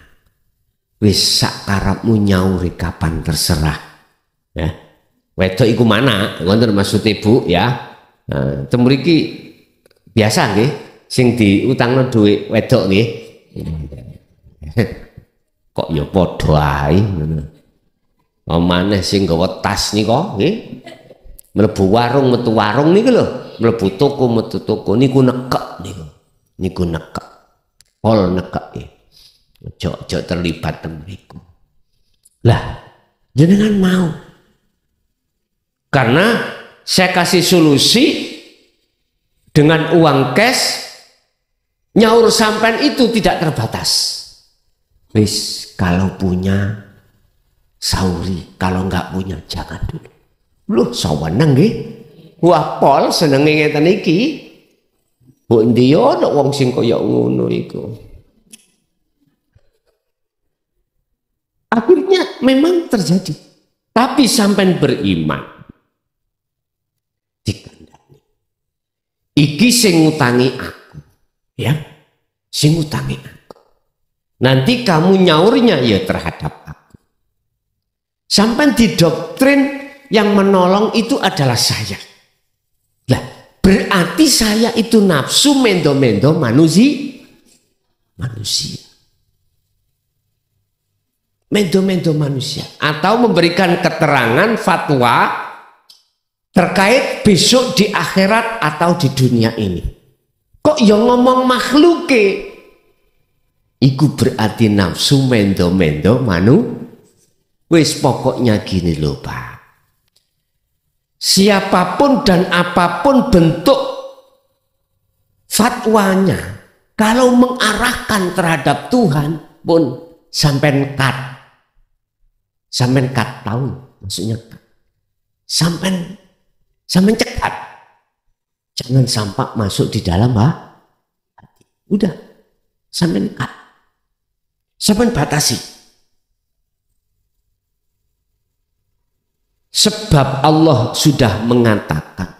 Wis sak karepmu nyauri kapan terserah. Ya. Wedok iku mana? Ngoten maksud Ibu ya. Nah, temriki biasa nggih sing diutangno dhuwit wedok nggih. Kok ya padha ae ngono. Omane sing gawa tas nika nggih. Mlebu warung metu warung niku lho, mlebu toko metu toko niku nekek niku. Niku nekek. Pol nekek nggih. Ojo terlibat temriku. Lah, jenengan mau. Karena saya kasih solusi dengan uang cash, nyaur sampean itu tidak terbatas. Wis kalau punya sauri, kalau nggak punya jangan dulu. Loh saweneng nggih. Wah pol senenge ngeten iki. Mbok ndi yo ana wong sing kaya ngono iku. Akhirnya memang terjadi. Tapi sampean beriman. Iki sing ngutangi aku, ya, sing ngutangi aku. Nanti kamu nyaurnya ya terhadap aku. Sampai didoktrin yang menolong itu adalah saya. Lah, berarti saya itu nafsu mendo manusia. mendo-mendo manusia atau memberikan keterangan fatwa terkait besok di akhirat atau di dunia ini. Kok yang ngomong makhluke? Iku berarti nafsu mendo-mendo wis pokoknya gini loh Pak. Siapapun dan apapun bentuk fatwanya, kalau mengarahkan terhadap Tuhan pun sampai kat tahu maksudnya sampai cekat, jangan sampai masuk di dalam hati. Udah sampai kat, sampai batasi. Sebab Allah sudah mengatakan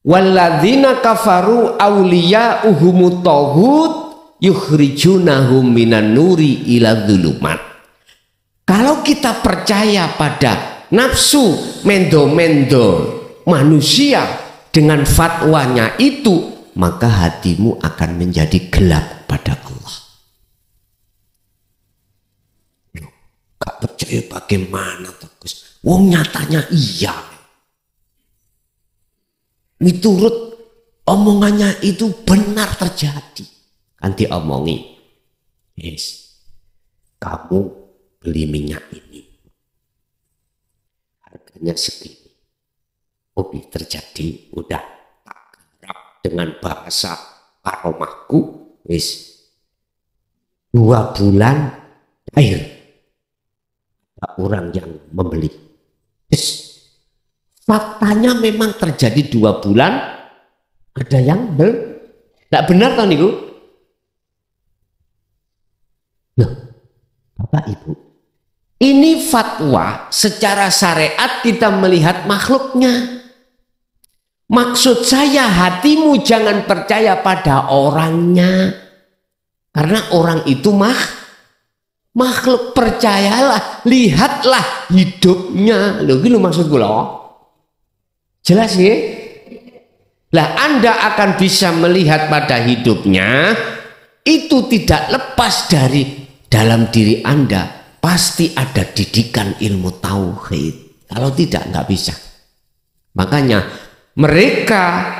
walladzina kafaru awliya'uhumut taghut yukhrijunahum minan nuri ila dzulumat. Kalau kita percaya pada nafsu mendo-mendo manusia dengan fatwanya itu, maka hatimu akan menjadi gelap pada Allah. Gak percaya bagaimana Gus? Wong nyatanya iya. Miturut omongannya itu benar terjadi. Kan diomongi, yes, kamu beli minyak ini harganya segini. Oke, terjadi, udah tak garap dengan bahasa karomahku, wis 2 bulan air ada orang yang membeli. Faktanya memang terjadi 2 bulan, ada yang tidak benar kan Ibu? Loh, Bapak Ibu, ini fatwa secara syariat kita melihat makhluknya. Maksud saya hatimu jangan percaya pada orangnya, karena orang itu makhluk. Percayalah, lihatlah hidupnya. Loh, gitu maksudku loh. Jelas ya? Lah Anda akan bisa melihat pada hidupnya, itu tidak lepas dari dalam diri Anda pasti ada didikan ilmu tauhid. Kalau tidak, nggak bisa. Makanya mereka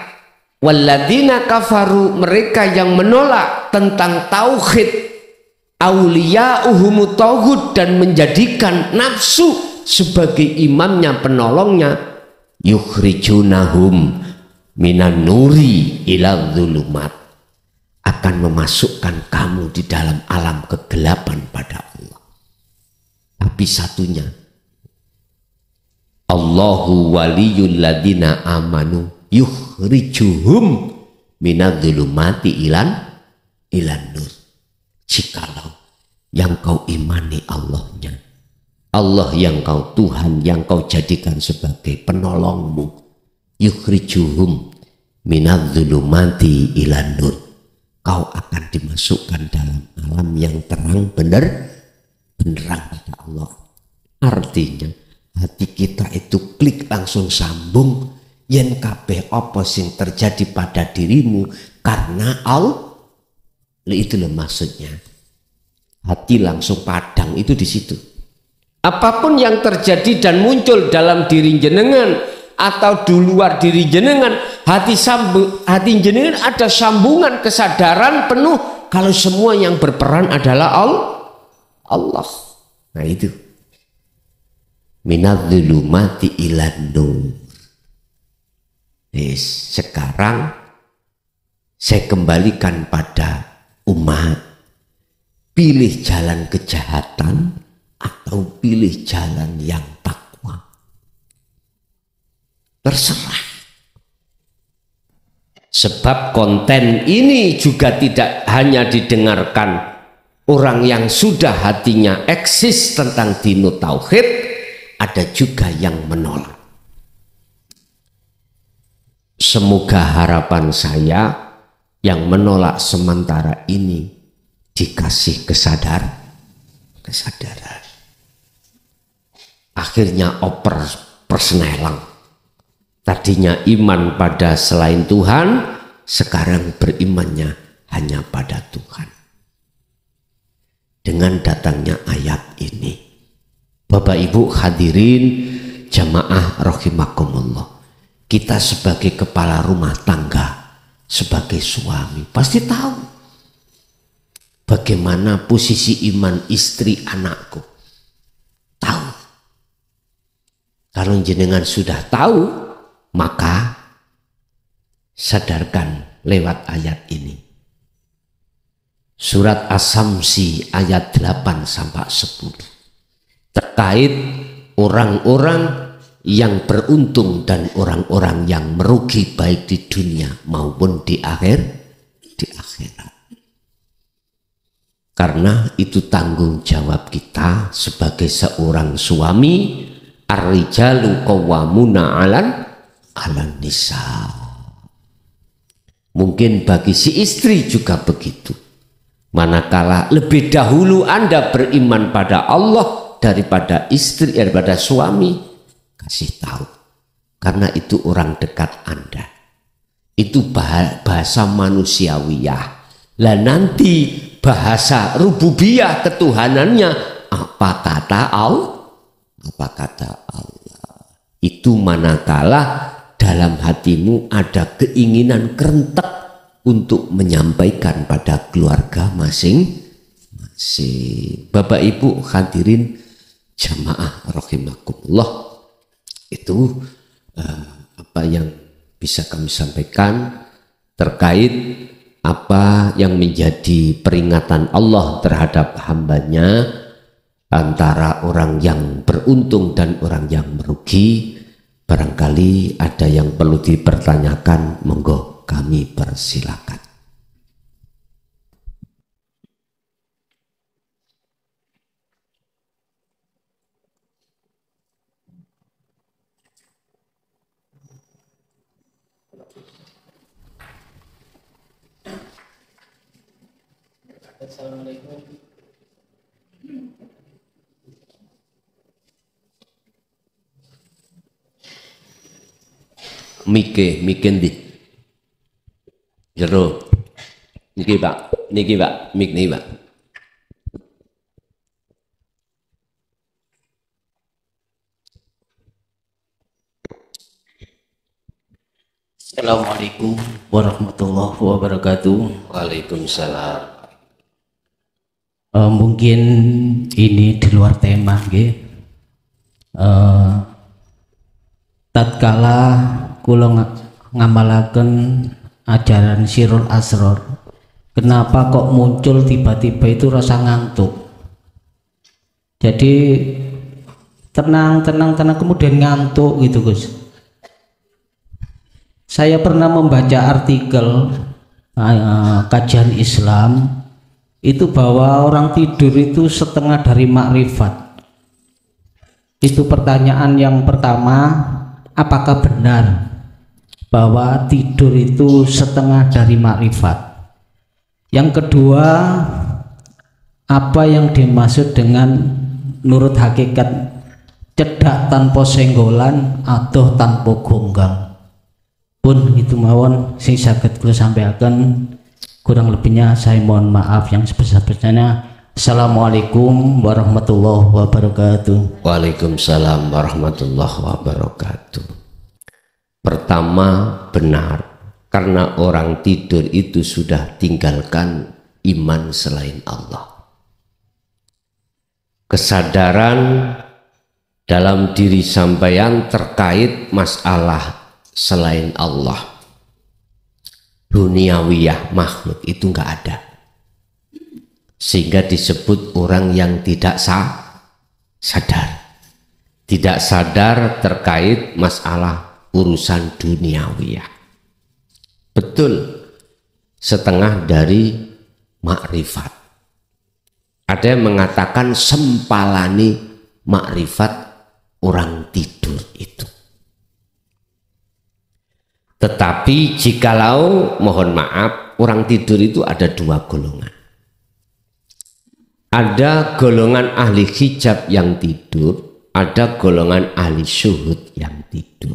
walladzina kafaru, mereka yang menolak tentang tauhid, awliya'uhumut taghut, dan menjadikan nafsu sebagai imamnya, penolongnya, yukhrijunahum minan nuri ila dzulumat, akan memasukkan kamu di dalam alam kegelapan pada Allah. Tapi satunya, Allahu waliyul ladzina amanu yukhrijuhum minadz dzulumati ilan nur. Jikalau yang kau imani Allahnya, Allah yang kau Tuhan, yang kau jadikan sebagai penolongmu, yukhrijuhum minadz dzulumati ilan nur, kau akan dimasukkan dalam alam yang terang benerang pada Allah. Artinya hati kita itu klik langsung sambung, yen kabeh apa sing terjadi pada dirimu karena Allah. Itu loh maksudnya. Hati langsung padang, itu di situ. Apapun yang terjadi dan muncul dalam diri jenengan atau di luar diri jenengan, hati jenengan ada sambungan kesadaran penuh kalau semua yang berperan adalah Allah. Nah itu. Minadz-dzulumati ilan nur. Sekarang saya kembalikan pada umat, pilih jalan kejahatan atau pilih jalan yang takwa, terserah. Sebab konten ini juga tidak hanya didengarkan orang yang sudah hatinya eksis tentang dinu tauhid, ada juga yang menolak. Semoga harapan saya yang menolak sementara ini dikasih kesadaran. Akhirnya oper persnelang. Tadinya iman pada selain Tuhan, sekarang berimannya hanya pada Tuhan. Dengan datangnya ayat ini, Bapak Ibu hadirin jamaah rahimakumullah, kita sebagai kepala rumah tangga, sebagai suami pasti tahu bagaimana posisi iman istri anakku. Tahu. Kalau jenengan sudah tahu, maka sadarkan lewat ayat ini. Surat As-Samsi ayat 8-10. Terkait orang-orang yang beruntung dan orang-orang yang merugi baik di dunia maupun di akhirat. Karena itu tanggung jawab kita sebagai seorang suami. Ar-rijalu qawwamuna 'alan nisa. Mungkin bagi si istri juga begitu. Manakala lebih dahulu Anda beriman pada Allah daripada istri, daripada suami, kasih tahu. Karena itu orang dekat Anda. Itu bahasa manusiawiyah. Lah nanti bahasa rububiyah ketuhanannya apa kata Allah? Apa kata Allah? Itu manakala dalam hatimu ada keinginan kerentek untuk menyampaikan pada keluarga masing-masing. Bapak Ibu hadirin jamaah rahimakumullah, itu apa yang bisa kami sampaikan terkait apa yang menjadi peringatan Allah terhadap hambanya, antara orang yang beruntung dan orang yang merugi. Barangkali ada yang perlu dipertanyakan, monggo kami persilakan. Assalamualaikum. Mike ndi? Jero. Niki Pak, mik nih Pak. Assalamualaikum warahmatullahi wabarakatuh. Waalaikumsalam. Mungkin ini di luar tema, tatkala kula ngamalaken ajaran Sirul Asror, kenapa kok muncul tiba-tiba itu rasa ngantuk? Jadi tenang kemudian ngantuk gitu Gus. Saya pernah membaca artikel kajian Islam itu bahwa orang tidur itu setengah dari makrifat. Itu pertanyaan yang pertama, apakah benar bahwa tidur itu setengah dari makrifat? Yang kedua, apa yang dimaksud dengan nurut hakikat cedak tanpa senggolan atau tanpa gonggang? Pun itu mawon sing saged kula sampaikan, kurang lebihnya saya mohon maaf yang sebesar-besarnya. Assalamualaikum warahmatullahi wabarakatuh. Waalaikumsalam warahmatullahi wabarakatuh. Pertama, benar, karena orang tidur itu sudah tinggalkan iman selain Allah. Kesadaran dalam diri sampeyan terkait masalah selain Allah, duniawiyah makhluk itu enggak ada. Sehingga disebut orang yang tidak sadar. Tidak sadar terkait masalah urusan duniawiyah. Betul, setengah dari makrifat. Ada yang mengatakan sempalani makrifat orang tidur itu. Tetapi jikalau, mohon maaf, orang tidur itu ada dua golongan. Ada golongan ahli hijab yang tidur, ada golongan ahli syuhud yang tidur.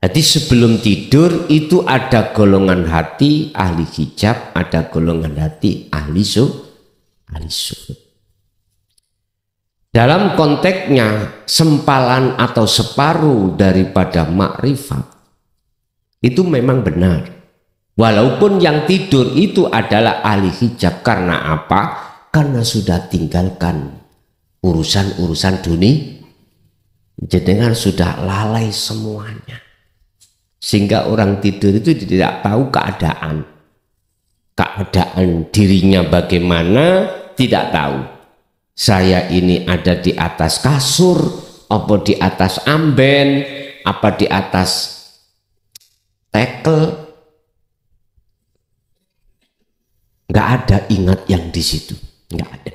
Jadi sebelum tidur itu ada golongan hati ahli hijab, ada golongan hati ahli syuhud. dalam konteksnya sempalan atau separuh daripada makrifat itu memang benar. Walaupun yang tidur itu adalah ahli hijab. Karena apa? Karena sudah tinggalkan urusan-urusan dunia. Jenengan sudah lalai semuanya. Sehingga orang tidur itu tidak tahu keadaan dirinya bagaimana, tidak tahu. Saya ini ada di atas kasur, apa di atas amben, apa di atas tekel. Nggak ada ingat yang di situ, nggak ada.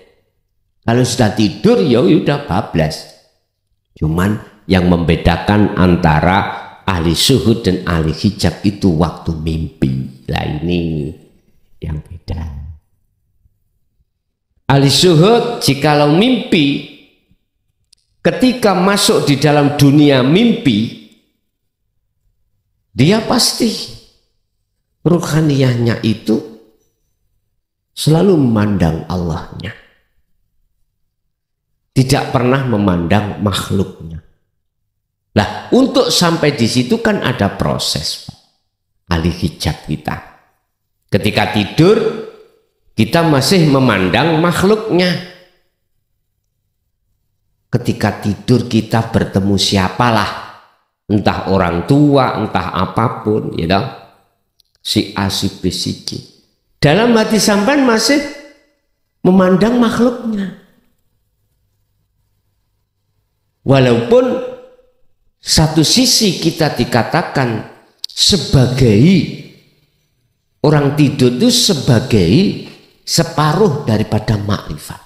Kalau sudah tidur ya udah bablas. Cuman yang membedakan antara ahli syuhud dan ahli hijab itu waktu mimpi. Lah ini yang beda. Ahli syuhud jikalau mimpi, ketika masuk di dalam dunia mimpi, dia pasti ruhaniyahnya itu selalu memandang Allahnya, tidak pernah memandang makhluknya. Nah, untuk sampai di situ kan ada proses ahli hijab kita. Ketika tidur, kita masih memandang makhluknya. Ketika tidur kita bertemu siapalah, entah orang tua, entah apapun, ya toh, si A, si B, si C. Dalam hati sampean masih memandang makhluknya. Walaupun satu sisi kita dikatakan sebagai orang tidur itu sebagai separuh daripada makrifat.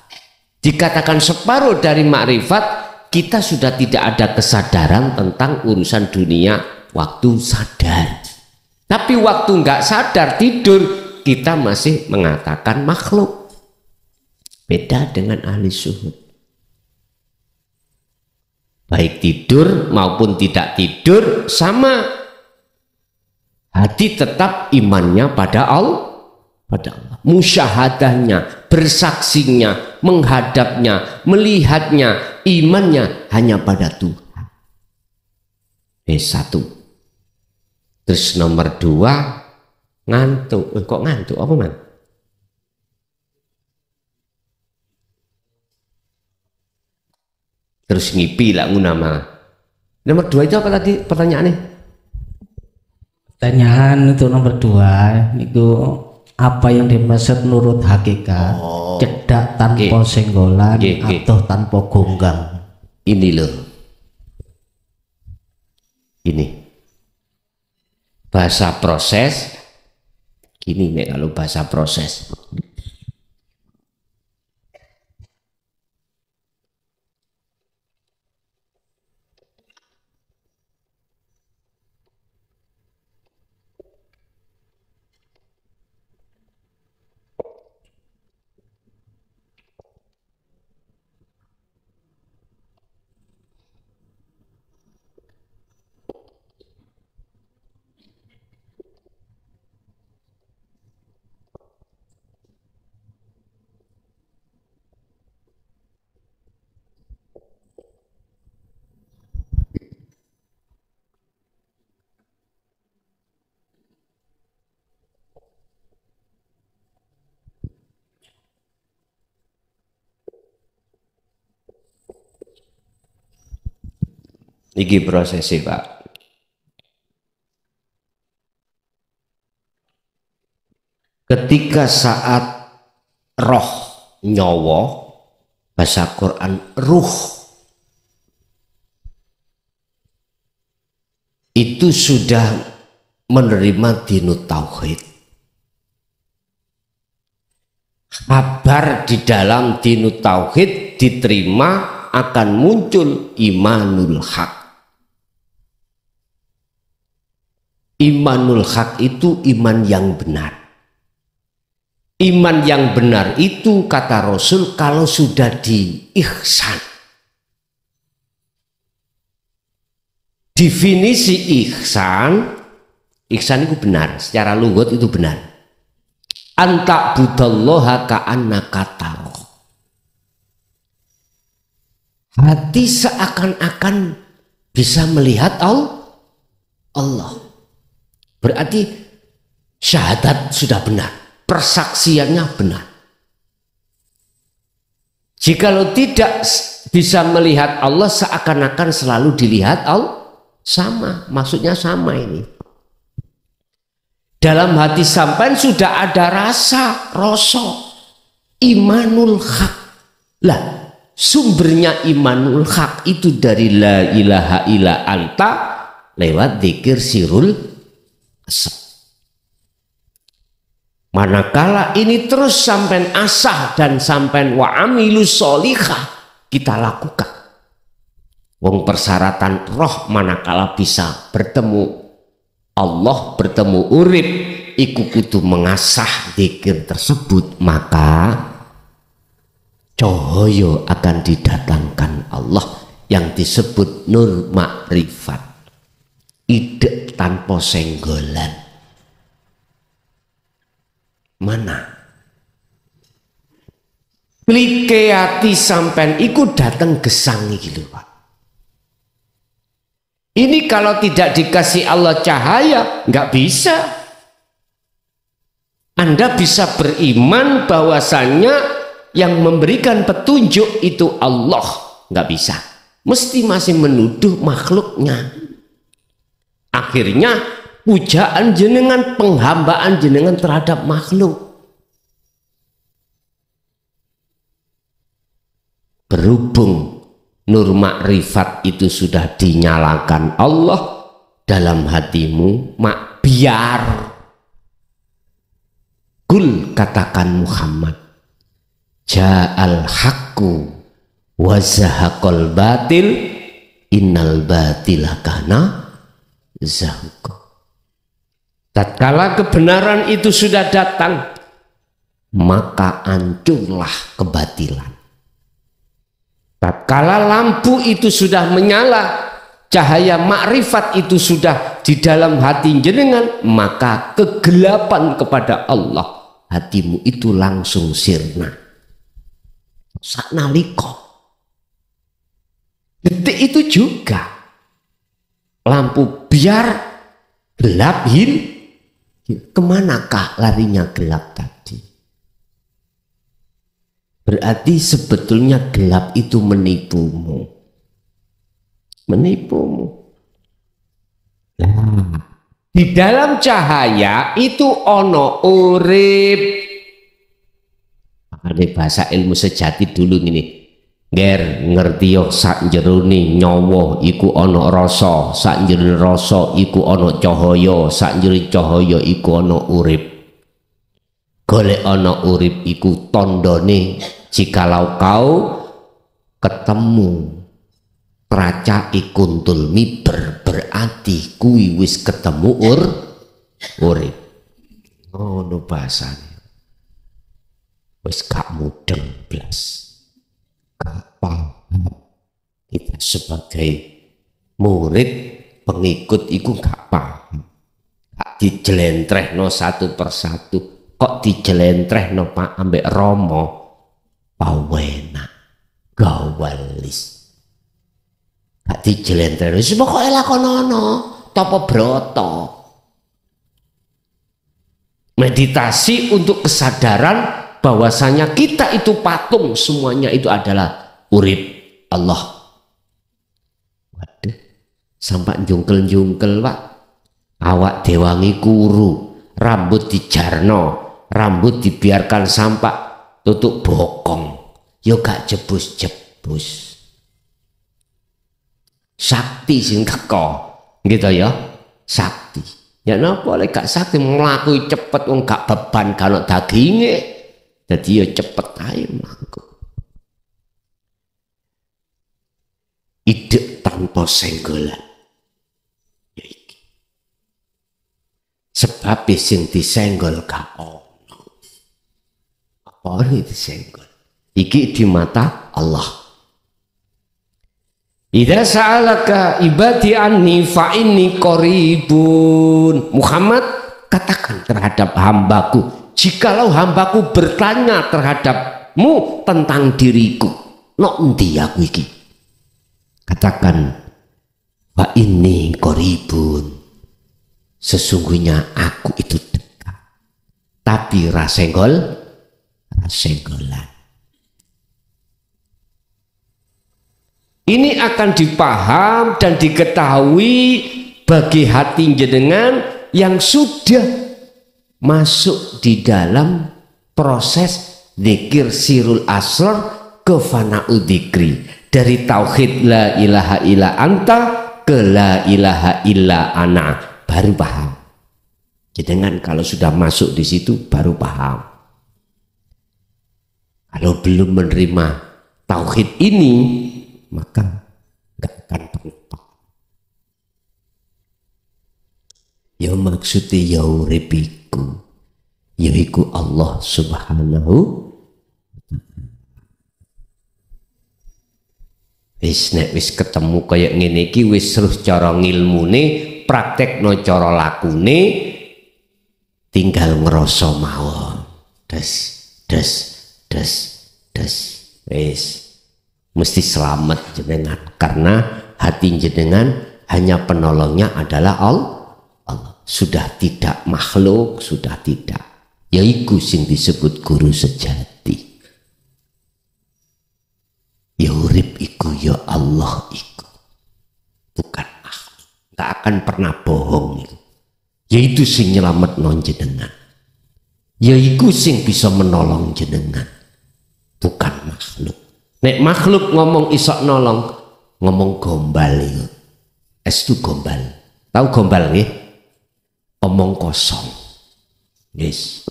Dikatakan separuh dari makrifat, kita sudah tidak ada kesadaran tentang urusan dunia waktu sadar. Tapi waktu nggak sadar tidur, kita masih mengatakan makhluk. Beda dengan ahli syuhud. Baik tidur maupun tidak tidur sama. Hati tetap imannya pada Allah. Musyahadahnya, bersaksinya, menghadapnya, melihatnya, imannya hanya pada Tuhan. Satu. Terus nomor 2, ngantuk. Kok ngantuk? Apa man? Terus ngipi lah ngunama. Nomor 2 itu apa tadi pertanyaannya? Pertanyaan itu nomor 2 itu apa yang dimaksud menurut hakikat? Cedak tanpa senggolan atau tanpa gonggang. Ini loh. Ini bahasa proses. Gini nih kalau bahasa proses. Iki prosesnya Pak. Ketika saat roh nyawa, bahasa Quran ruh, itu sudah menerima dinut tauhid. Kabar di dalam dinut tauhid diterima, akan muncul imanul haq. Imanul haq itu iman yang benar. Iman yang benar itu kata Rasul kalau sudah di ihsan. Definisi ihsan, ihsan itu benar, secara lugat itu benar. Anta budallaha ka'annaka taro. Hati seakan-akan bisa melihat Allah. Berarti syahadat sudah benar, persaksiannya benar. Jikalau tidak bisa melihat Allah, seakan-akan selalu dilihat Allah. Sama, maksudnya sama ini. Dalam hati sampean sudah ada rasa imanul haq. Lah, sumbernya imanul haq itu dari la ilaha illa anta lewat dzikir sirul asr. Manakala ini terus sampai asah dan sampai wa amilus sholihah kita lakukan. Wong persyaratan roh manakala bisa bertemu Allah, bertemu urip, iku kudu mengasah dzikir tersebut, maka cahaya akan didatangkan Allah yang disebut nur makrifat, ide tanpa senggolan. Mana plike ati sampean iku dateng gesang iki lho Pak. Ini kalau tidak dikasih Allah cahaya nggak bisa. Anda bisa beriman bahwasannya yang memberikan petunjuk itu Allah, nggak bisa. Mesti masih menuduh makhluknya. Akhirnya pujaan jenengan, penghambaan jenengan terhadap makhluk. Berhubung nur makrifat itu sudah dinyalakan Allah dalam hatimu, mak biar kul katakan Muhammad, ja'al haqqu wa zahaqal batil innal batila kana zahuqa. Tatkala kebenaran itu sudah datang, maka hancurlah kebatilan. Tatkala lampu itu sudah menyala, cahaya makrifat itu sudah di dalam hati jenengan, maka kegelapan kepada Allah, hatimu itu langsung sirna. Saknalika detik itu juga lampu biar gelap kemanakah larinya gelap tadi? Berarti sebetulnya gelap itu menipumu. Nah, di dalam cahaya itu ono urip. Ada bahasa ilmu sejati dulu ini. Ger ngerti yo sak jerone nyawa iku ono rasa, sak jerone rasa iku ono cahaya, sak jerone cahaya iku ono urip. Golek ono urip iku tandane jikalau kau ketemu tracai kuntul miber, berarti kuwi wis ketemu urip. Ngono bahasane. Wis gak mudeng blas. Gak paham. Kita sebagai murid pengikut iku gak paham. Gak dijelentrehno satu persatu. Kok dijelentrehno Pak ambek Romo pawena gawalis. Gak dijelentrehno wis pokoke lakonono topo broto. Meditasi untuk kesadaran bahwasanya kita itu patung, semuanya itu adalah urip Allah. Waduh, sampai jungkel-jungkel Pak. Awak dewangi kuru, rambut dijarno, rambut dibiarkan sampai tutup bokong, yo gak jebus-jebus. Sakti sing teko, gitu ya, sakti. Ya napa lek gak sakti mlaku cepet wong gak beban kalau daginge. Dadi yo cepet ae mlaku. Ide tanpa senggolan. Ya iki. Sebab sing disenggol gak ono. Apa ini disenggol? Iki di mata Allah. Idza sa'alaka ibadi anni fa inni qaribun. Muhammad, katakan terhadap hambaku, jikalau hambaku bertanya terhadapmu tentang diriku, no endi aku iki? Katakan, wa inni qoribun, sesungguhnya aku itu dekat, tapi rasenggolan. Ini akan dipaham dan diketahui bagi hati jenengan yang sudah masuk di dalam proses dzikir sirul asrar ke fana'u dzikri, dari tauhid la ilaha illa anta ke la ilaha illa ana, baru paham. Jenengan kalau sudah masuk di situ baru paham. Kalau belum menerima tauhid ini, maka nggak akan pernah paham. Ya maksudnya ya uripiku, yaiku Allah subhanahu. Wis ketemu kayak ngene iki, wis terus cara ngilmune, praktekno cara lakune, tinggal ngerasa mawon. Des. Wis mesti selamat jenengan, karena hati jenengan hanya penolongnya adalah Allah. Sudah tidak makhluk, sudah tidak. Yaiku sing disebut guru sejati. Ya urip iku ya Allah iku, bukan makhluk. Gak akan pernah bohong itu. Yaitu sing nyelamet non jenengan. Yaiku sing bisa menolong jenengan, bukan makhluk. Nek makhluk ngomong isok nolong, ngomong gombal itu. Estu gombal. Tahu gombal nggih? Omong kosong. Yes.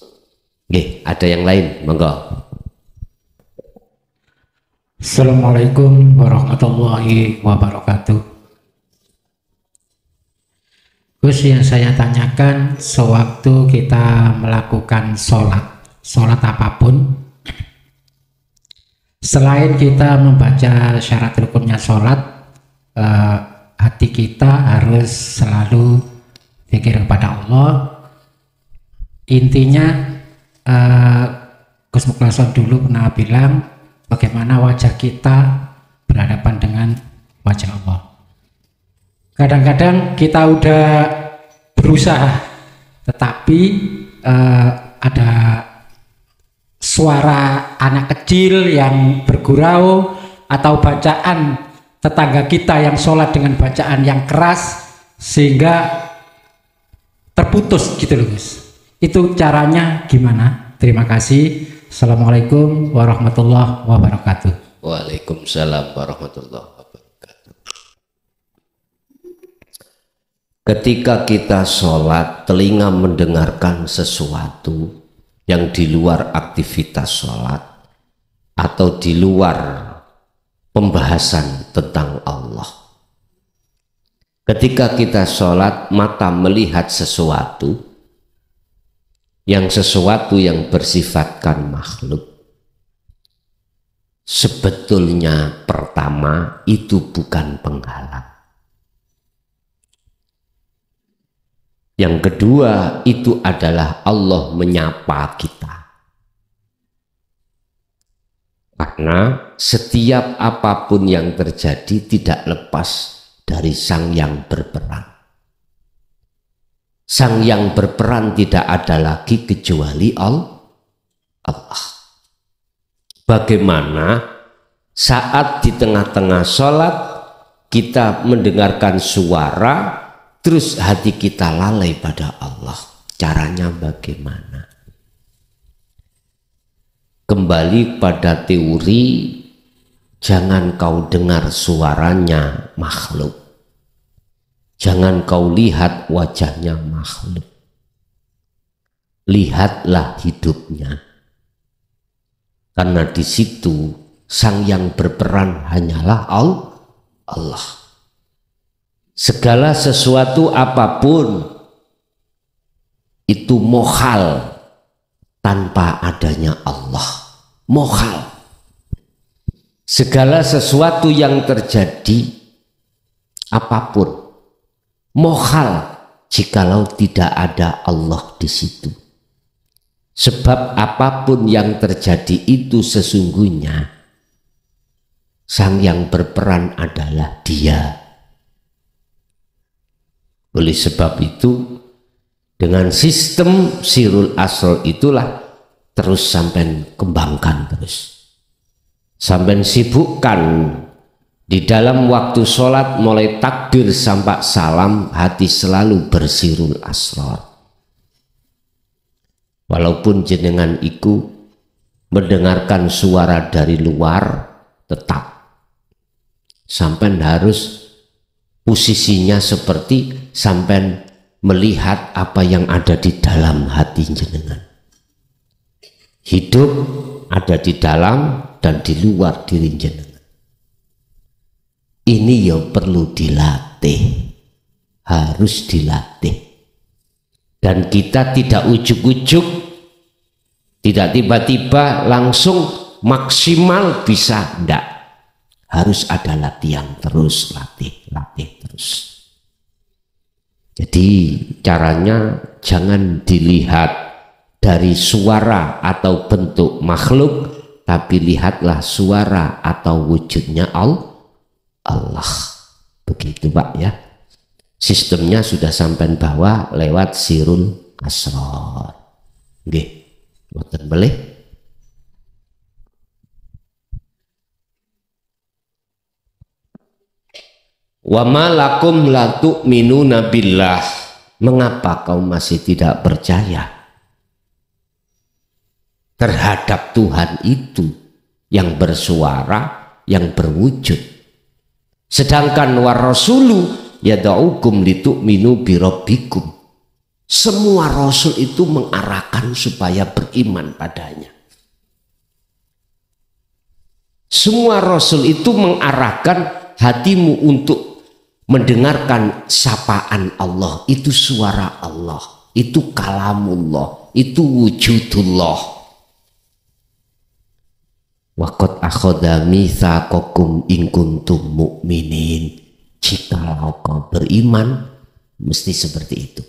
Nggih, ada yang lain, monggo. Assalamualaikum warahmatullahi wabarakatuh. Gus, yang saya tanyakan, sewaktu kita melakukan sholat apapun, selain kita membaca syarat rukunnya sholat, hati kita harus selalu zikir kepada Allah. Intinya, Gus Muklason dulu pernah bilang, bagaimana wajah kita berhadapan dengan wajah Allah. Kadang-kadang kita udah berusaha, tetapi ada suara anak kecil yang bergurau atau bacaan tetangga kita yang sholat dengan bacaan yang keras sehingga terputus gitu loh Gus. Itu caranya gimana? Terima kasih. Assalamualaikum warahmatullahi wabarakatuh. Waalaikumsalam warahmatullahi wabarakatuh. Ketika kita sholat, telinga mendengarkan sesuatu yang di luar aktivitas sholat atau di luar pembahasan tentang Allah. Ketika kita sholat, mata melihat sesuatu yang bersifatkan makhluk, sebetulnya pertama itu bukan penghalang. Yang kedua itu adalah Allah menyapa kita. Karena setiap apapun yang terjadi tidak lepas dari Sang Yang berperan. Sang Yang berperan tidak ada lagi kecuali Allah. Bagaimana saat di tengah-tengah sholat kita mendengarkan suara, terus hati kita lalai pada Allah. Caranya bagaimana? Kembali pada teori, jangan kau dengar suaranya makhluk. Jangan kau lihat wajahnya makhluk. Lihatlah hidupnya. Karena di situ Sang Yang berperan hanyalah Allah. Segala sesuatu apapun itu mohal tanpa adanya Allah. Mohal. Segala sesuatu yang terjadi apapun mohal jikalau tidak ada Allah di situ. Sebab apapun yang terjadi itu sesungguhnya Sang yang berperan adalah Dia. Oleh sebab itu, dengan sistem sirul asrar itulah terus sampai kembangkan terus. Sampai sibukkan di dalam waktu sholat mulai takbir sampai salam, hati selalu bersirul asrar. Walaupun jenengan iku mendengarkan suara dari luar, tetap sampai harus posisinya seperti sampai melihat apa yang ada di dalam hati jenengan. Hidup ada di dalam dan di luar diri jenengan. Ini ya perlu dilatih, harus dilatih. Dan kita tidak ujuk-ujuk, tidak tiba-tiba langsung maksimal bisa, enggak. Harus ada latihan terus, latih terus. Jadi caranya jangan dilihat dari suara atau bentuk makhluk, tapi lihatlah suara atau wujudnya Allah. Begitu Pak ya. Sistemnya sudah sampai bawah lewat sirul asrar. Nggih, mboten boleh. Wa ma lakum la tu'minuna billah. Mengapa kau masih tidak percaya terhadap Tuhan itu yang bersuara, yang berwujud? Sedangkan war rasulu yad'ukum litu'minu bi rabbikum. Semua rasul itu mengarahkan supaya beriman padanya. Semua rasul itu mengarahkan hatimu untuk mendengarkan sapaan Allah. Itu suara Allah, itu kalamullah, itu wujudullah. Wa qad akhadha mitsaqakum in kuntum mu'minin. Jikalau kau beriman, mesti seperti itu.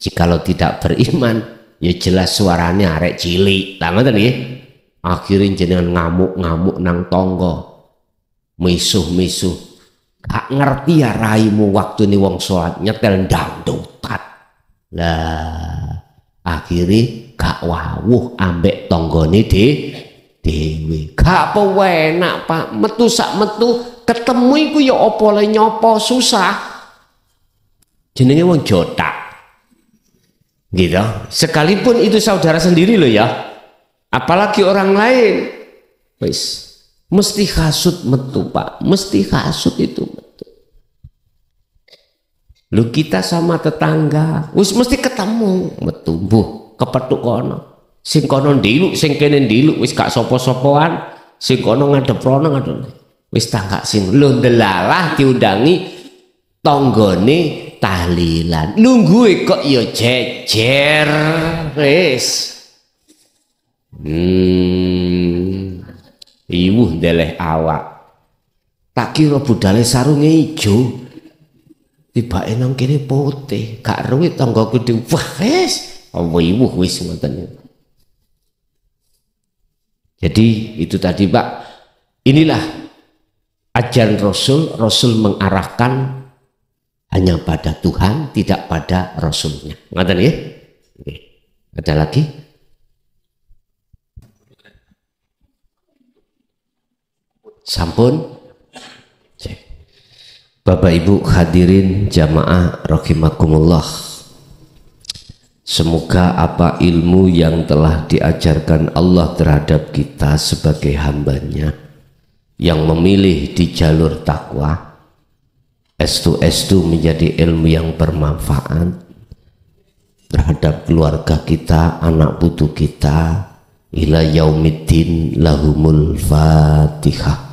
Jikalau tidak beriman, ya jelas suaranya arek cilik. Ngoten nggih. Akhirnya jenengan ngamuk-ngamuk nang tangga. Misuh-misuh. Gak ngerti ya raimu waktu ini wong sholat nyetel dangdutan. Lah akhirnya gak wawuh ambek tonggone dewe. Gak apa enak Pak, metu sak metu ketemu iku ya apa le nyopo susah. Jenenge wong jotak. Gitu. Sekalipun itu saudara sendiri loh ya. Apalagi orang lain. Wis mesti hasut metu Pak, mesti hasut itu metu. Lu kita sama tetangga, wis mesti ketemu metu, mbuh kepethuk kono. Sing kono ndiluk, sing kene ndiluk, wis gak sapa-sapaan, sing kono ngadep rono ngadep. Wis tangga sing lu ndelalah diundangi tanggane tahlilan. Lungguhe kok ya jejer. Wis. Iwuh ndeleh awak. Tak kira budale sarunge ijo. Tibake nang kene putih, gak ruwet tanggaku di wah wis. Iwuh wis ngoten. Jadi itu tadi Pak. Inilah ajaran Rasul. Rasul mengarahkan hanya pada Tuhan, tidak pada Rasulnya. Ngoten nggih? Oke. Ada lagi? Sampun. Bapak Ibu hadirin jamaah rahimakumullah. Semoga apa ilmu yang telah diajarkan Allah terhadap kita sebagai hambanya yang memilih di jalur takwa, estu menjadi ilmu yang bermanfaat terhadap keluarga kita, anak putu kita, ila yaumiddin. Lahumul Fatihah.